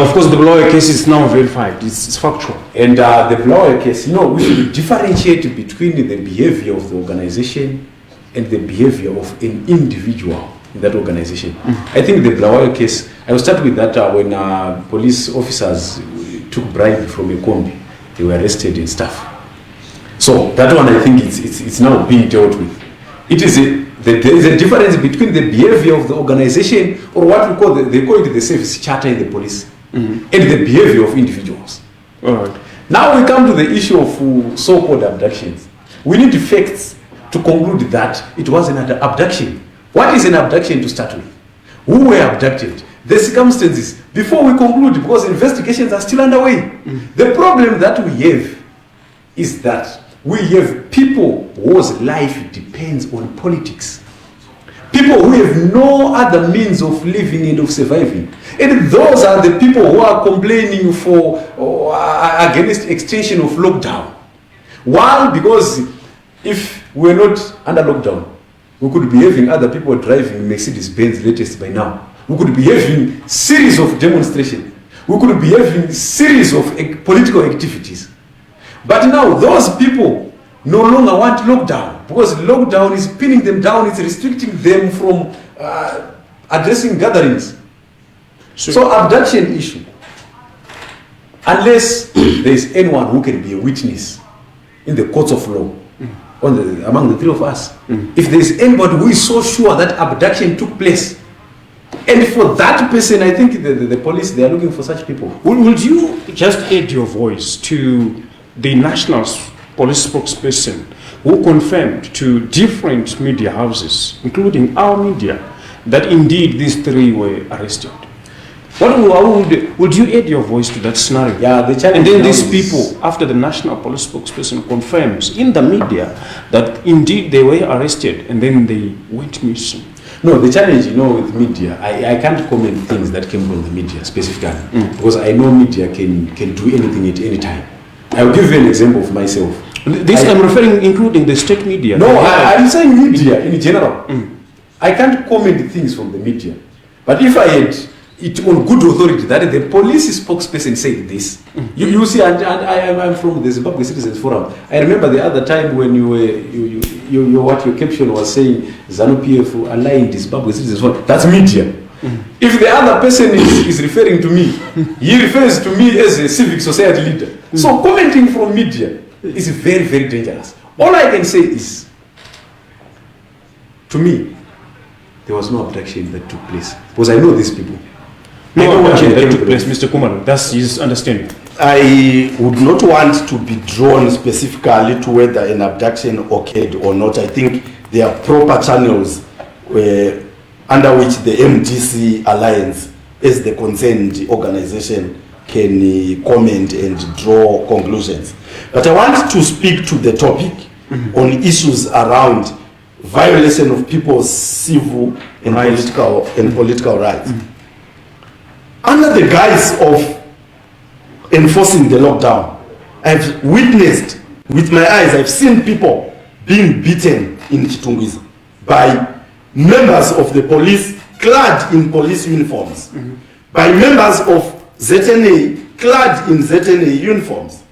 Speaker 1: of course, the Blower case is now verified. It's factual.
Speaker 2: And the Blower case, we should differentiate between the behavior of the organization and the behavior of an individual in that organization. I think the Blower case, I will start with that when police officers took bribe from a combi. They were arrested and stuff. So that one, I think it's now being dealt with. It is There is a difference between the behavior of the organization, or what we call they call it the service charter in the police, and the behavior of individuals.
Speaker 1: All right.
Speaker 2: Now we come to the issue of so-called abductions. We need facts to conclude that it was an abduction. What is an abduction to start with? Who were abducted? The circumstances, before we conclude, because investigations are still underway. The problem that we have is that we have people whose life depends on politics. People who have no other means of living and of surviving. And those are the people who are complaining for against extension of lockdown. Why? Because if we're not under lockdown, we could be having other people driving Mercedes-Benz latest by now. We could be having series of demonstrations. We could be having series of political activities. But now those people no longer want lockdown, because lockdown is pinning them down, it's restricting them from addressing gatherings. So abduction issue, unless there is anyone who can be a witness in the courts of law, among the three of us, if there is anybody who is so sure that abduction took place, and for that person, I think the police, they are looking for such people.
Speaker 1: Would you just add your voice to the national police spokesperson who confirmed to different media houses, including our media, that indeed these three were arrested? Would you add your voice to that scenario?
Speaker 2: Yeah, the challenge.
Speaker 1: And then these people, after the national police spokesperson confirms in the media that indeed they were arrested and then they went missing.
Speaker 2: No, the challenge, with media, I can't comment things that came from the media specifically, because I know media can do anything at any time. I will give you an example of myself.
Speaker 1: I'm referring including the state media.
Speaker 2: No, I'm saying media in general. I can't comment things from the media. But if I had it on good authority that the police spokesperson said this, you see, and I'm from the Zimbabwe Citizens Forum. I remember the other time when what your caption was saying, ZANU-PF aligned Zimbabwe Citizens Forum. That's media. If the other person is referring to me, he refers to me as a civic society leader. So commenting from media is very, very dangerous. All I can say is, to me, there was no abduction that took place, because I know these people.
Speaker 1: No abduction that took place, Mr. Kumar. That's his understanding.
Speaker 3: I would not want to be drawn specifically to whether an abduction occurred or not. I think there are proper channels under which the MDC Alliance, as the concerned organization, can comment and draw conclusions. But I want to speak to the topic on issues around violation of people's civil and political rights. Under the guise of enforcing the lockdown, I've witnessed with my eyes, I've seen people being beaten in Chitungwiza by members of the police clad in police uniforms, by members of ZNA clad in ZNA uniforms.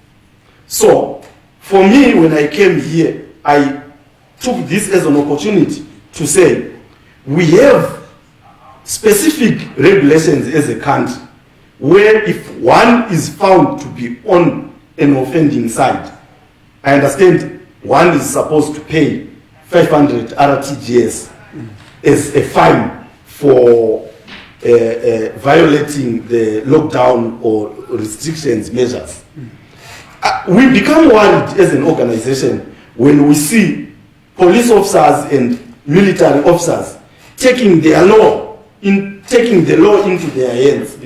Speaker 3: So, for me, when I came here, I took this as an opportunity to say, we have specific regulations as a country, where if one is found to be on an offending side, I understand one is supposed to pay 500 RTGS as a fine for violating the lockdown or restrictions measures. We become worried as an organization when we see police officers and military officers taking the law into their hands,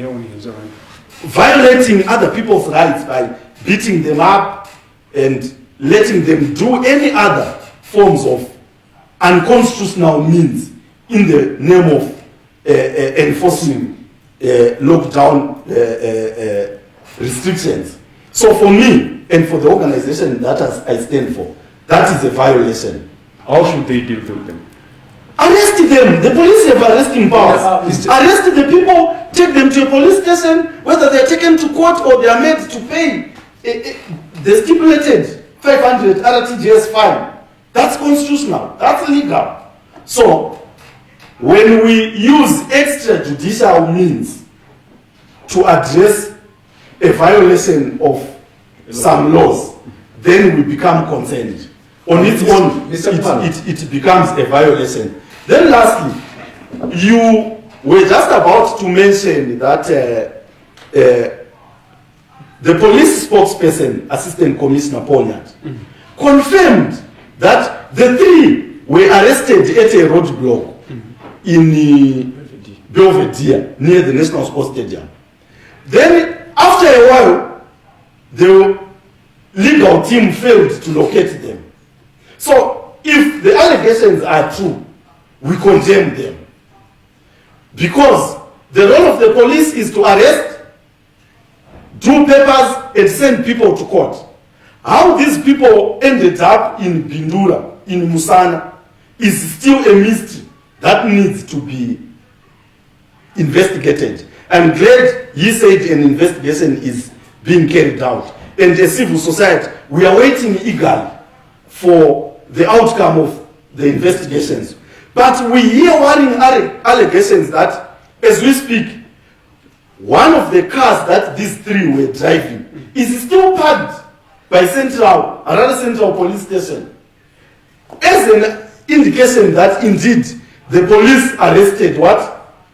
Speaker 3: violating other people's rights by beating them up and letting them do any other forms of unconstitutional means in the name of enforcing lockdown restrictions. So for me and for the organization that I stand for, that is a violation.
Speaker 1: How should they deal with them?
Speaker 3: Arrest them. The police have arresting powers. Arrest the people, take them to a police station, whether they are taken to court or they are made to pay the stipulated 500 RTGS fine. That's constitutional. That's legal. So, when we use extrajudicial means to address a violation of some laws, then we become concerned. on its own, it becomes a violation. Then lastly, you were just about to mention that the police spokesperson, Assistant Commissioner Pollard, confirmed that the three were arrested at a roadblock in Belvedere, near the National Sports Stadium. Then, after a while, the legal team failed to locate them. So, if the allegations are true, we condemn them. Because the role of the police is to arrest, do papers, and send people to court. How these people ended up in Bindura, in Musana, is still a mystery that needs to be investigated. I'm glad he said an investigation is being carried out. And as civil society, we are waiting eagerly for the outcome of the investigations. But we hear worrying allegations that, as we speak, one of the cars that these three were driving is still parked by another central police station, as an indication that indeed the police arrested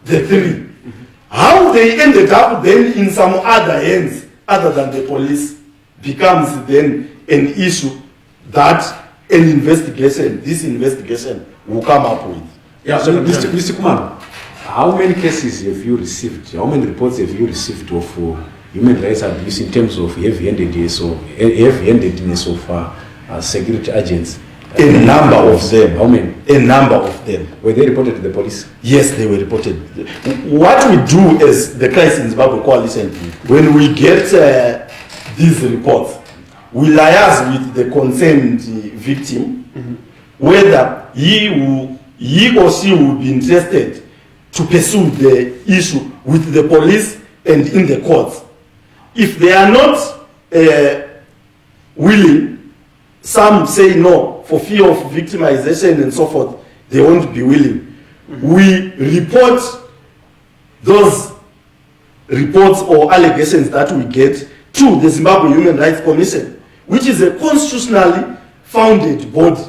Speaker 3: the three. How they ended up then in some other hands other than the police becomes then an issue that this investigation will come up with.
Speaker 2: Yeah, so Mr. Kumar, how many cases have you received? How many reports have you received of human rights abuse in terms of heavy-handedness of security agents?
Speaker 3: A number of them.
Speaker 2: How many?
Speaker 3: A number of them.
Speaker 2: Were they reported to the police?
Speaker 3: Yes, they were reported. What we do as the Crisis in Zimbabwe Coalition, when we get these reports, we liaise with the concerned victim, whether he or she will be interested to pursue the issue with the police and in the courts. If they are not willing, some say no, for fear of victimization and so forth, they won't be willing. We report those reports or allegations that we get to the Zimbabwe Human Rights Commission, which is a constitutionally founded body,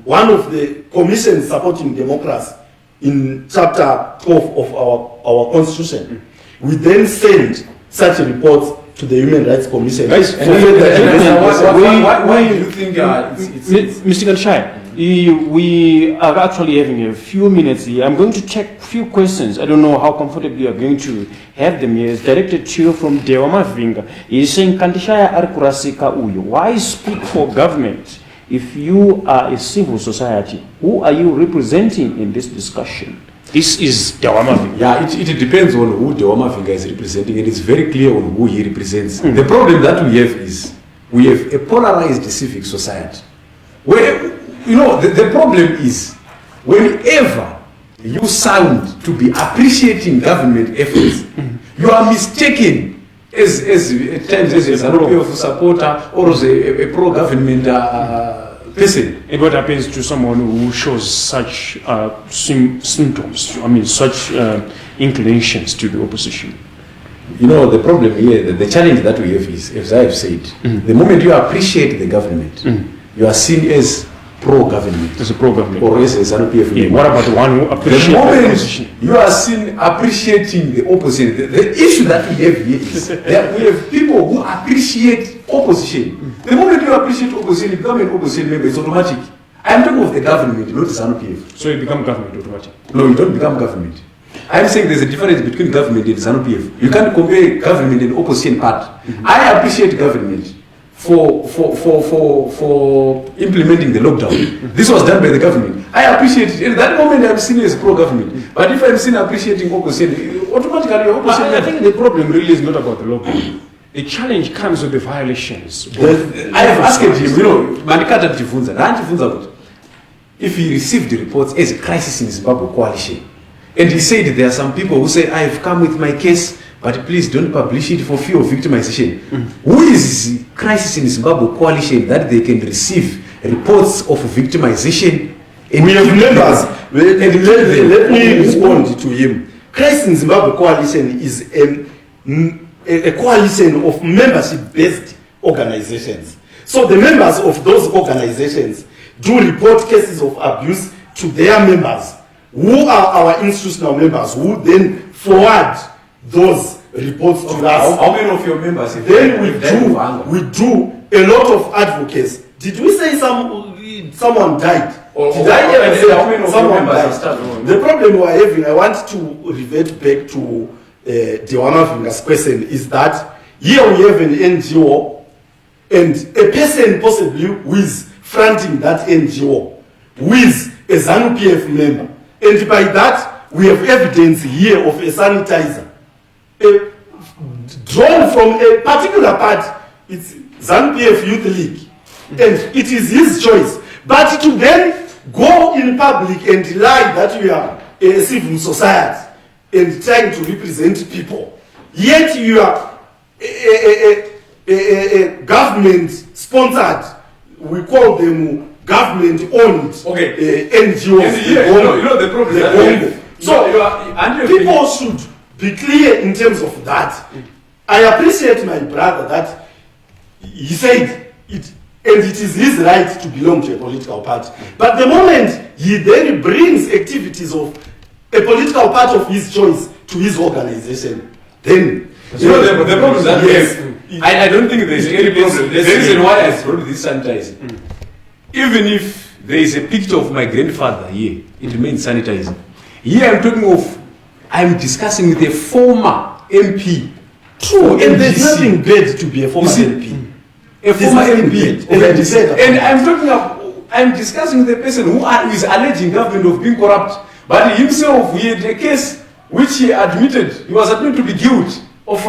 Speaker 3: one of the commissions supporting democracy in chapter 12 of our constitution. We then send such reports to the Human Rights Commission.
Speaker 2: Why do you think
Speaker 1: Mr. Kanshai, we are actually having a few minutes here. I'm going to check a few questions. I don't know how comfortably you are going to have them here. It's directed to you from Dewama Vinga. He's saying, Kantishaya Arkurasika Uyo, why speak for government if you are a civil society? Who are you representing in this discussion? This is Dewama Vinga.
Speaker 2: Yeah, it depends on who Dewama Vinga is representing, and it's very clear on who he represents. The problem that we have is we have a polarized civic society where, the problem is whenever you sound to be appreciating government efforts, you are mistaken as at times as an OPF supporter or as a pro-government person.
Speaker 1: And what happens to someone who shows such symptoms, such inclinations to the opposition?
Speaker 2: The problem here, the challenge that we have is, as I have said, the moment you appreciate the government, you are seen as pro-government.
Speaker 1: As a pro-government.
Speaker 2: Or as an OPF.
Speaker 1: Yeah, what about the one who appreciates the opposition?
Speaker 2: You are seen appreciating the opposition. The issue that we have here is that we have people who appreciate opposition. The moment you appreciate opposition, you become an opposition member, it's automatic. I am talking of the government, not the ZANU-PF.
Speaker 1: So you become government automatic?
Speaker 2: No, you don't become government. I am saying there's a difference between government and ZANU-PF. You can't compare government and opposition part. I appreciate government for implementing the lockdown. This was done by the government. I appreciate it. At that moment, I'm seen as pro-government. But if I'm seen appreciating opposition, automatically opposition.
Speaker 1: I think the problem really is not about the lockdown. The challenge comes with the violations.
Speaker 2: I have asked him, Manikata Tivunza, if he received the reports as a crisis in Zimbabwe coalition. And he said there are some people who say, I have come with my case, but please don't publish it for fear of victimization. Who is crisis in Zimbabwe coalition that they can receive reports of victimization?
Speaker 3: And we have members. Let me respond to him. Crisis in Zimbabwe coalition is a coalition of membership-based organizations. So the members of those organizations, do report cases of abuse to their members, who are our institutional members, who then forward those reports to us.
Speaker 2: How many of your members?
Speaker 3: Then we do a lot of advocacy. Did we say someone died? Did I ever say someone died? The problem we are having, I want to revert back to the one of Vinga's question, is that here we have an NGO and a person possibly who is fronting that NGO, who is a ZANU-PF member. And by that, we have evidence here of a sanitizer drawn from a particular part. It's ZANU-PF Youth League. And it is his choice. But to then go in public and lie that you are a civil society and trying to represent people, yet you are a government-sponsored, we call them government-owned NGOs.
Speaker 2: You know the problem that we have.
Speaker 3: So people should be clear in terms of that. I appreciate my brother that he said it, and it is his right to belong to a political party. But the moment he then brings activities of a political party of his choice to his organization, then
Speaker 2: the problem is that yes, I don't think there is any problem. The reason why I brought this sanitizing, even if there is a picture of my grandfather here, it remains sanitizing. Here I'm talking of, I'm discussing with a former MP.
Speaker 3: True, and there's nothing bad to be a former MP.
Speaker 2: A former MP. And I'm talking of, I'm discussing with a person who is alleging government of being corrupt. But himself, he had a case which he admitted, he was admitted to be guilty of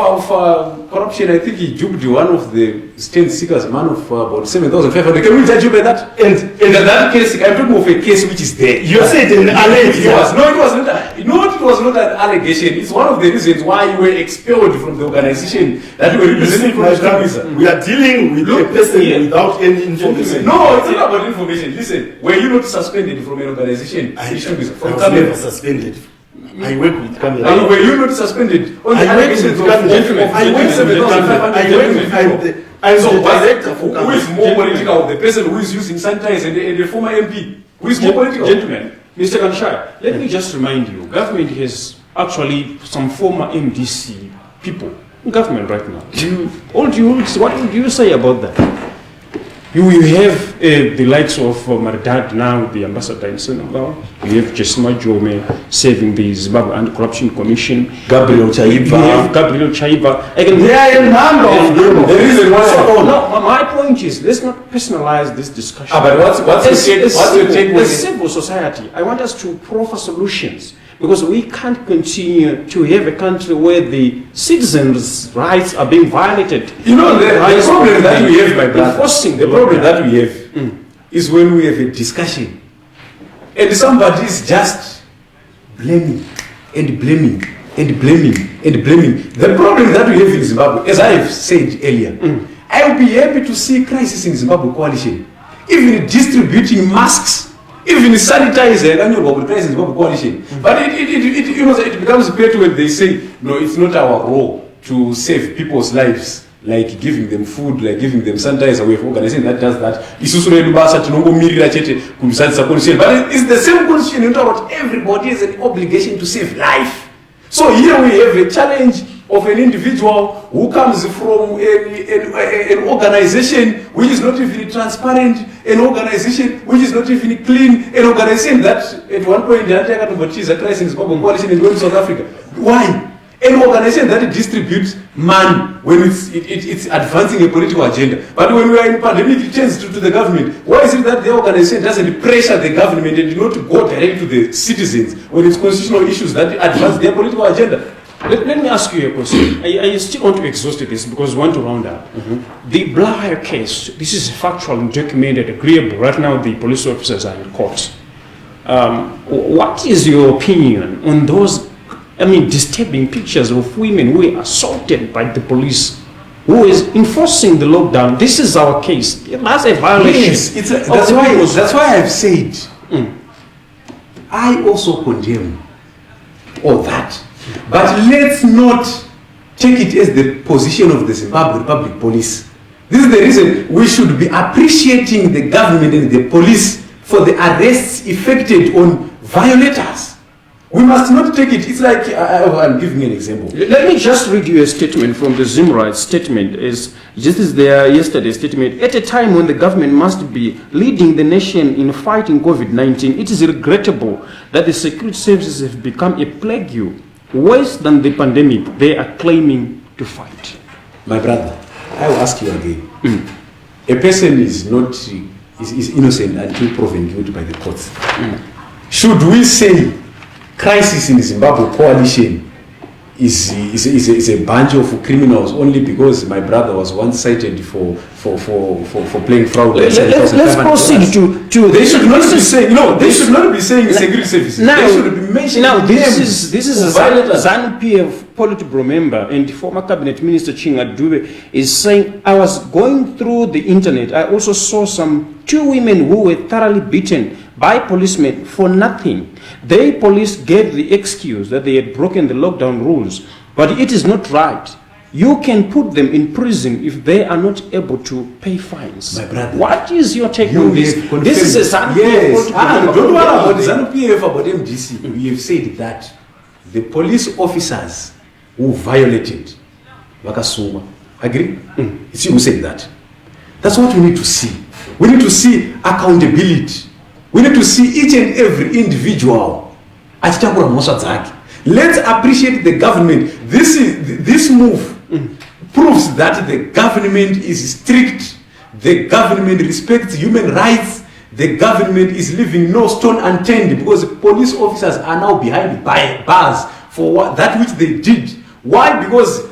Speaker 2: corruption. I think he duped one of the state seekers, a man of about 7,500. Can we judge you by that? And that case, I'm talking of a case which is there.
Speaker 3: You said an allegation.
Speaker 2: It was not an allegation. It's one of the reasons why you were expelled from the organization that you were representing from the
Speaker 3: We are dealing with a person without any information.
Speaker 2: No, it's not about information. Listen, were you not suspended from an organization?
Speaker 3: I was never suspended. I work with Camera.
Speaker 2: Were you not suspended? On the allegations of
Speaker 3: I'm
Speaker 2: the director for Camera. Who is more political? The person who is using sanitizer and the former MP? Who is more political?
Speaker 1: Gentlemen, Mr. Kanshai, let me just remind you, government has actually some former MDC people in government right now. What do you say about that? You have the likes of Mardad now, the ambassador in Senegal. You have Jesima Jome serving the Zimbabwe Anti-Corruption Commission.
Speaker 3: Gabriel Chaiba.
Speaker 1: You have Gabriel Chaiba.
Speaker 3: There are a number of them.
Speaker 2: The reason why.
Speaker 1: No, my point is, let's not personalize this discussion.
Speaker 2: But what's your take?
Speaker 1: As civil society, I want us to proffer solutions. Because we can't continue to have a country where the citizens' rights are being violated.
Speaker 2: You know, the problem that we have, my brother,
Speaker 1: the
Speaker 2: problem that we have is when we have a discussion and somebody is just blaming and blaming and blaming and blaming. The problem that we have in Zimbabwe, as I have said earlier, I will be happy to see crisis in Zimbabwe coalition, even distributing masks, even sanitizer and annual crisis coalition. But it becomes better when they say, no, it's not our role to save people's lives, like giving them food, like giving them sanitizer. We have organization that does that. But it's the same constitution in what everybody has an obligation to save life. So here we have a challenge of an individual who comes from an organization which is not even transparent, an organization which is not even clean, an organization that at one point the crisis in Zimbabwe coalition is going to South Africa. Why? An organization that distributes money when it's advancing a political agenda. But when we are in pandemic, it turns to the government. Why is it that the organization doesn't pressure the government and not go direct to the citizens when it's constitutional issues that advance their political agenda?
Speaker 1: Let me ask you a question. I still want to exhaust this because we want to round up. The Blair case, this is factual and documented, agreeable. Right now, the police officers are in court. What is your opinion on those, disturbing pictures of women who were assaulted by the police, who is enforcing the lockdown? This is our case. That's a violation.
Speaker 2: Yes, that's why I've said, I also condemn all that. But let's not take it as the position of the Zimbabwe Republic Police This is the reason we should be appreciating the government and the police for the arrests effected on violators. We must not take it. It's like I'm giving an example.
Speaker 1: Let me just read you a statement from the Zimright statement. Is just as their yesterday's statement. At a time when the government must be leading the nation in fighting COVID-19, it is regrettable that the security services have become a plague worse than the pandemic they are claiming to fight.
Speaker 2: My brother, I will ask you again. A person is not is innocent until proven guilty by the courts. Should we say crisis in the Zimbabwe coalition is a bunch of criminals only because my brother was once cited for playing fraud?
Speaker 1: Let's proceed to
Speaker 2: they should not be saying they should not be saying security services. They should be mentioning
Speaker 1: this is ZANU-PF Politburo member and former cabinet minister Chinga Dube is saying, I was going through the internet, I also saw two women who were thoroughly beaten by policemen for nothing. Police gave the excuse that they had broken the lockdown rules, but it is not right. You can put them in prison if they are not able to pay fines.
Speaker 2: My brother,
Speaker 1: what is your take on this? This is a ZANU-PF.
Speaker 2: Yes, don't worry about ZANU-PF, about MDC. We have said that the police officers who violated Wakasuma, agree? It's you who said that. That's what we need to see. We need to see accountability. We need to see each and every individual. Let's appreciate the government. This move proves that the government is strict. The government respects human rights. The government is leaving no stone unturned because police officers are now behind bars for that which they did. Why? Because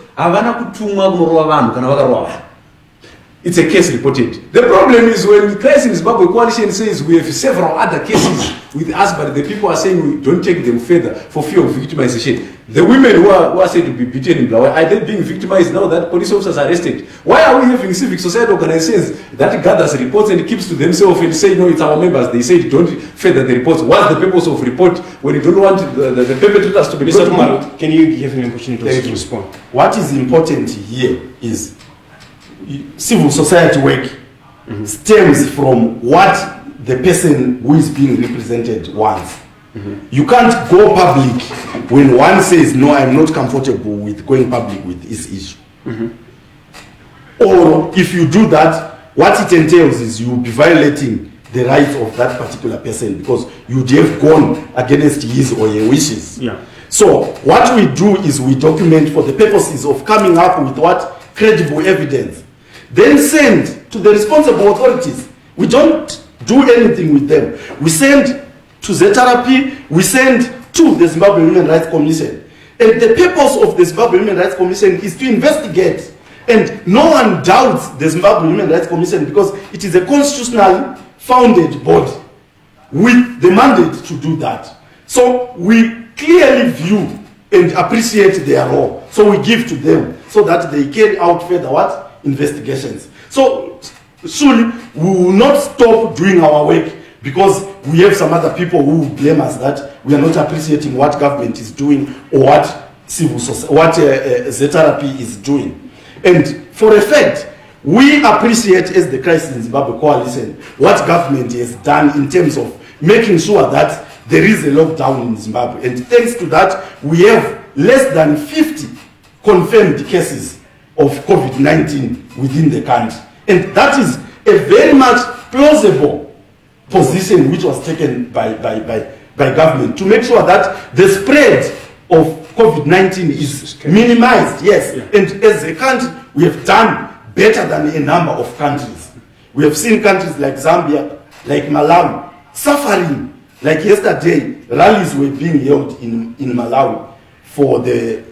Speaker 2: it's a case reported. The problem is when the crisis in Zimbabwe coalition says we have several other cases with us, but the people are saying we don't take them further for fear of victimization. The women who are said to be beaten in Blawa, are they being victimized now that police officers are arrested? Why are we having civic society organizations that gathers reports and keeps to themselves and say, no, it's our members? They say don't further the reports. What's the purpose of report when you don't want the perpetrators to be listened?
Speaker 1: Can you give an opportunity to respond?
Speaker 3: What is important here is civil society work stems from what the person who is being represented wants. You can't go public when one says, no, I'm not comfortable with going public with this issue. Or if you do that, what it entails is you'll be violating the rights of that particular person because you'd have gone against his or her wishes.
Speaker 1: Yeah.
Speaker 3: So what we do is we document for the purposes of coming up with what credible evidence, then send to the responsible authorities. We don't do anything with them. We send to ZRP, we send to the Zimbabwe Human Rights Commission. And the purpose of the Zimbabwe Human Rights Commission is to investigate. And no one doubts the Zimbabwe Human Rights Commission because it is a constitutionally founded body with the mandate to do that. So we clearly view and appreciate their role. So we give to them so that they carry out further what? Investigations. So soon we will not stop doing our work because we have some other people who blame us that we are not appreciating what government is doing or what civil society, what ZRP is doing. And for a fact, we appreciate as the Crisis in Zimbabwe Coalition what government has done in terms of making sure that there is a lockdown in Zimbabwe. And thanks to that, we have less than 50 confirmed cases of COVID-19 within the country. And that is a very much plausible position which was taken by government to make sure that the spread of COVID-19 is minimized. Yes, yeah. And as a country, we have done better than a number of countries. We have seen countries like Zambia, like Malawi, suffering. Like yesterday, rallies were being held in Malawi for their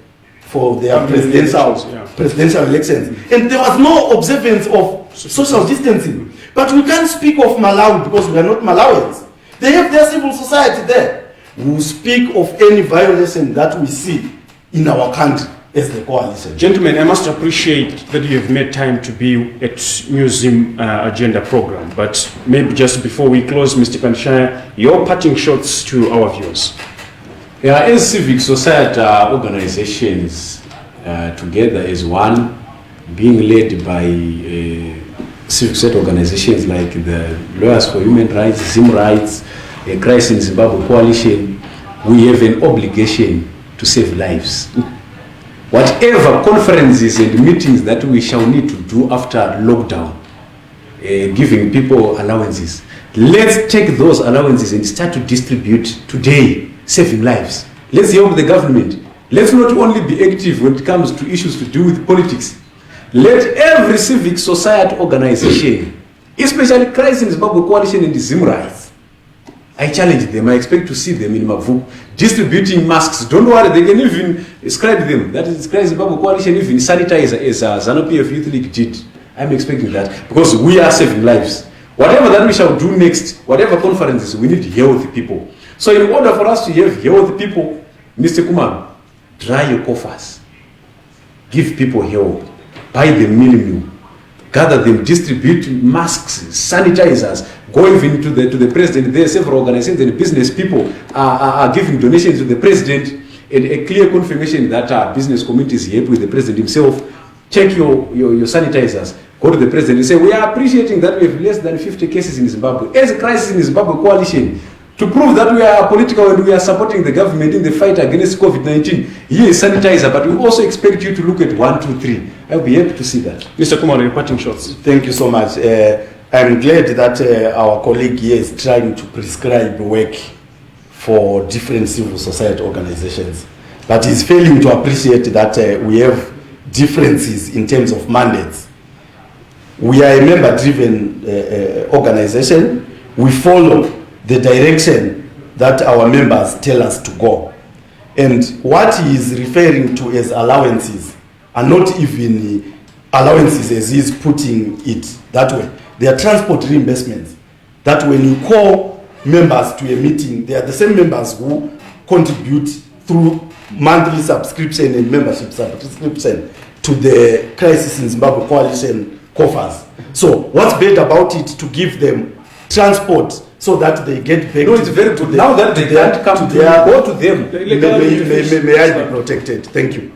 Speaker 3: presidential elections. And there was no observance of social distancing. But we can't speak of Malawi because we are not Malawians. They have their civil society there. We will speak of any violation that we see in our country as the coalition.
Speaker 1: Gentlemen, I must appreciate that you have made time to be at Museum Agenda program. But maybe just before we close, Mr. Kanshaya, your parting shots to our viewers.
Speaker 2: Yeah, as civic society organizations together as one, being led by civic society organizations like the Lawyers for Human Rights, Zim Rights, Crisis in Zimbabwe Coalition, we have an obligation to save lives. Whatever conferences and meetings that we shall need to do after lockdown, giving people allowances, let's take those allowances and start to distribute today, saving lives. Let's help the government. Let's not only be active when it comes to issues to do with politics. Let every civic society organization, especially Crisis in Zimbabwe Coalition and the Zim Rights, I challenge them. I expect to see them in Mavuku distributing masks. Don't worry, they can even describe them. That is Crisis in Zimbabwe Coalition, even sanitizer as ZANU-PF Youth League did. I'm expecting that because we are saving lives. Whatever that we shall do next, whatever conferences, we need healthy people. So in order for us to have healthy people, Mr. Kumar, dry your coffers. Give people help. Buy them minimum. Gather them, distribute masks, sanitizers, go even to the president. There are several organizations and business people are giving donations to the president, and a clear confirmation that our business community is here with the president himself. Check your sanitizers. Go to the president and say, we are appreciating that we have less than 50 cases in Zimbabwe. As a Crisis in Zimbabwe Coalition, to prove that we are political and we are supporting the government in the fight against COVID-19, here is sanitizer, but we also expect you to look at 1, 2, 3. I'll be happy to see that.
Speaker 1: Mr. Kumar, your parting shots.
Speaker 3: Thank you so much. I'm glad that our colleague here is trying to prescribe work for different civil society organizations, but he's failing to appreciate that we have differences in terms of mandates. We are a member-driven organization. We follow the direction that our members tell us to go. And what he is referring to as allowances are not even allowances as he is putting it that way. They are transport reimbursements. That when you call members to a meeting, they are the same members who contribute through monthly subscription and membership subscription to the Crisis in Zimbabwe Coalition coffers. So what's bad about it to give them transport so that they get back?
Speaker 2: No, it's very good. Now that they can't come to go to them.
Speaker 3: May I be protected? Thank you.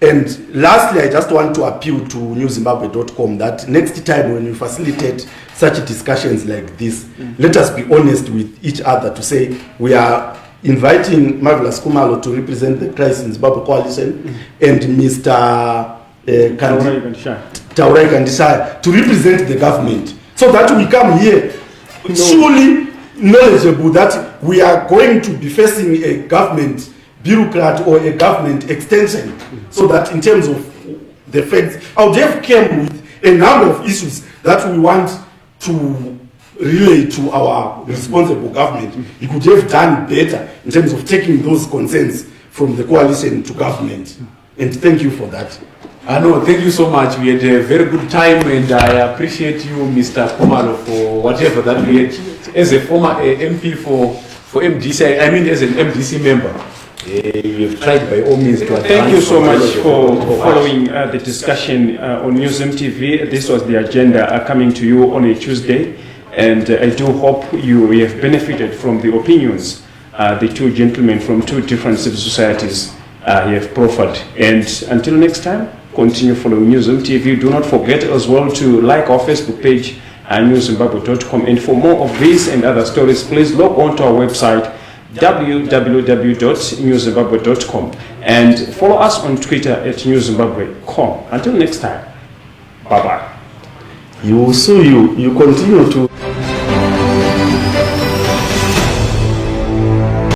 Speaker 3: And lastly, I just want to appeal to newzimbabwe.com that next time when you facilitate such discussions like this, let us be honest with each other to say we are inviting Marvelous Kumalo to represent the Crisis in Zimbabwe Coalition and Mr. Taurai Kandishaya to represent the government, so that we come here surely knowledgeable that we are going to be facing a government bureaucrat or a government extension, so that in terms of the facts, I would have come with a number of issues that we want to relay to our responsible government. We could have done better in terms of taking those concerns from the coalition to government. And thank you for that.
Speaker 2: No, thank you so much. We had a very good time, and I appreciate you, Mr. Kumalo, for whatever that we had. As a former MP for MDC, I mean as an MDC member, you have tried by all means to advance.
Speaker 1: Thank you so much for following the discussion on News MTV. This was the agenda coming to you on a Tuesday, and I do hope you have benefited from the opinions the two gentlemen from two different civil societies have proffered. And until next time, continue following News MTV. Do not forget as well to like our Facebook page, newzimbabwe.com. And for more of these and other stories, please log on to our website, www.newzimbabwe.com, and follow us on Twitter at newzimbabwe.com. Until next time, bye-bye.
Speaker 3: You continue to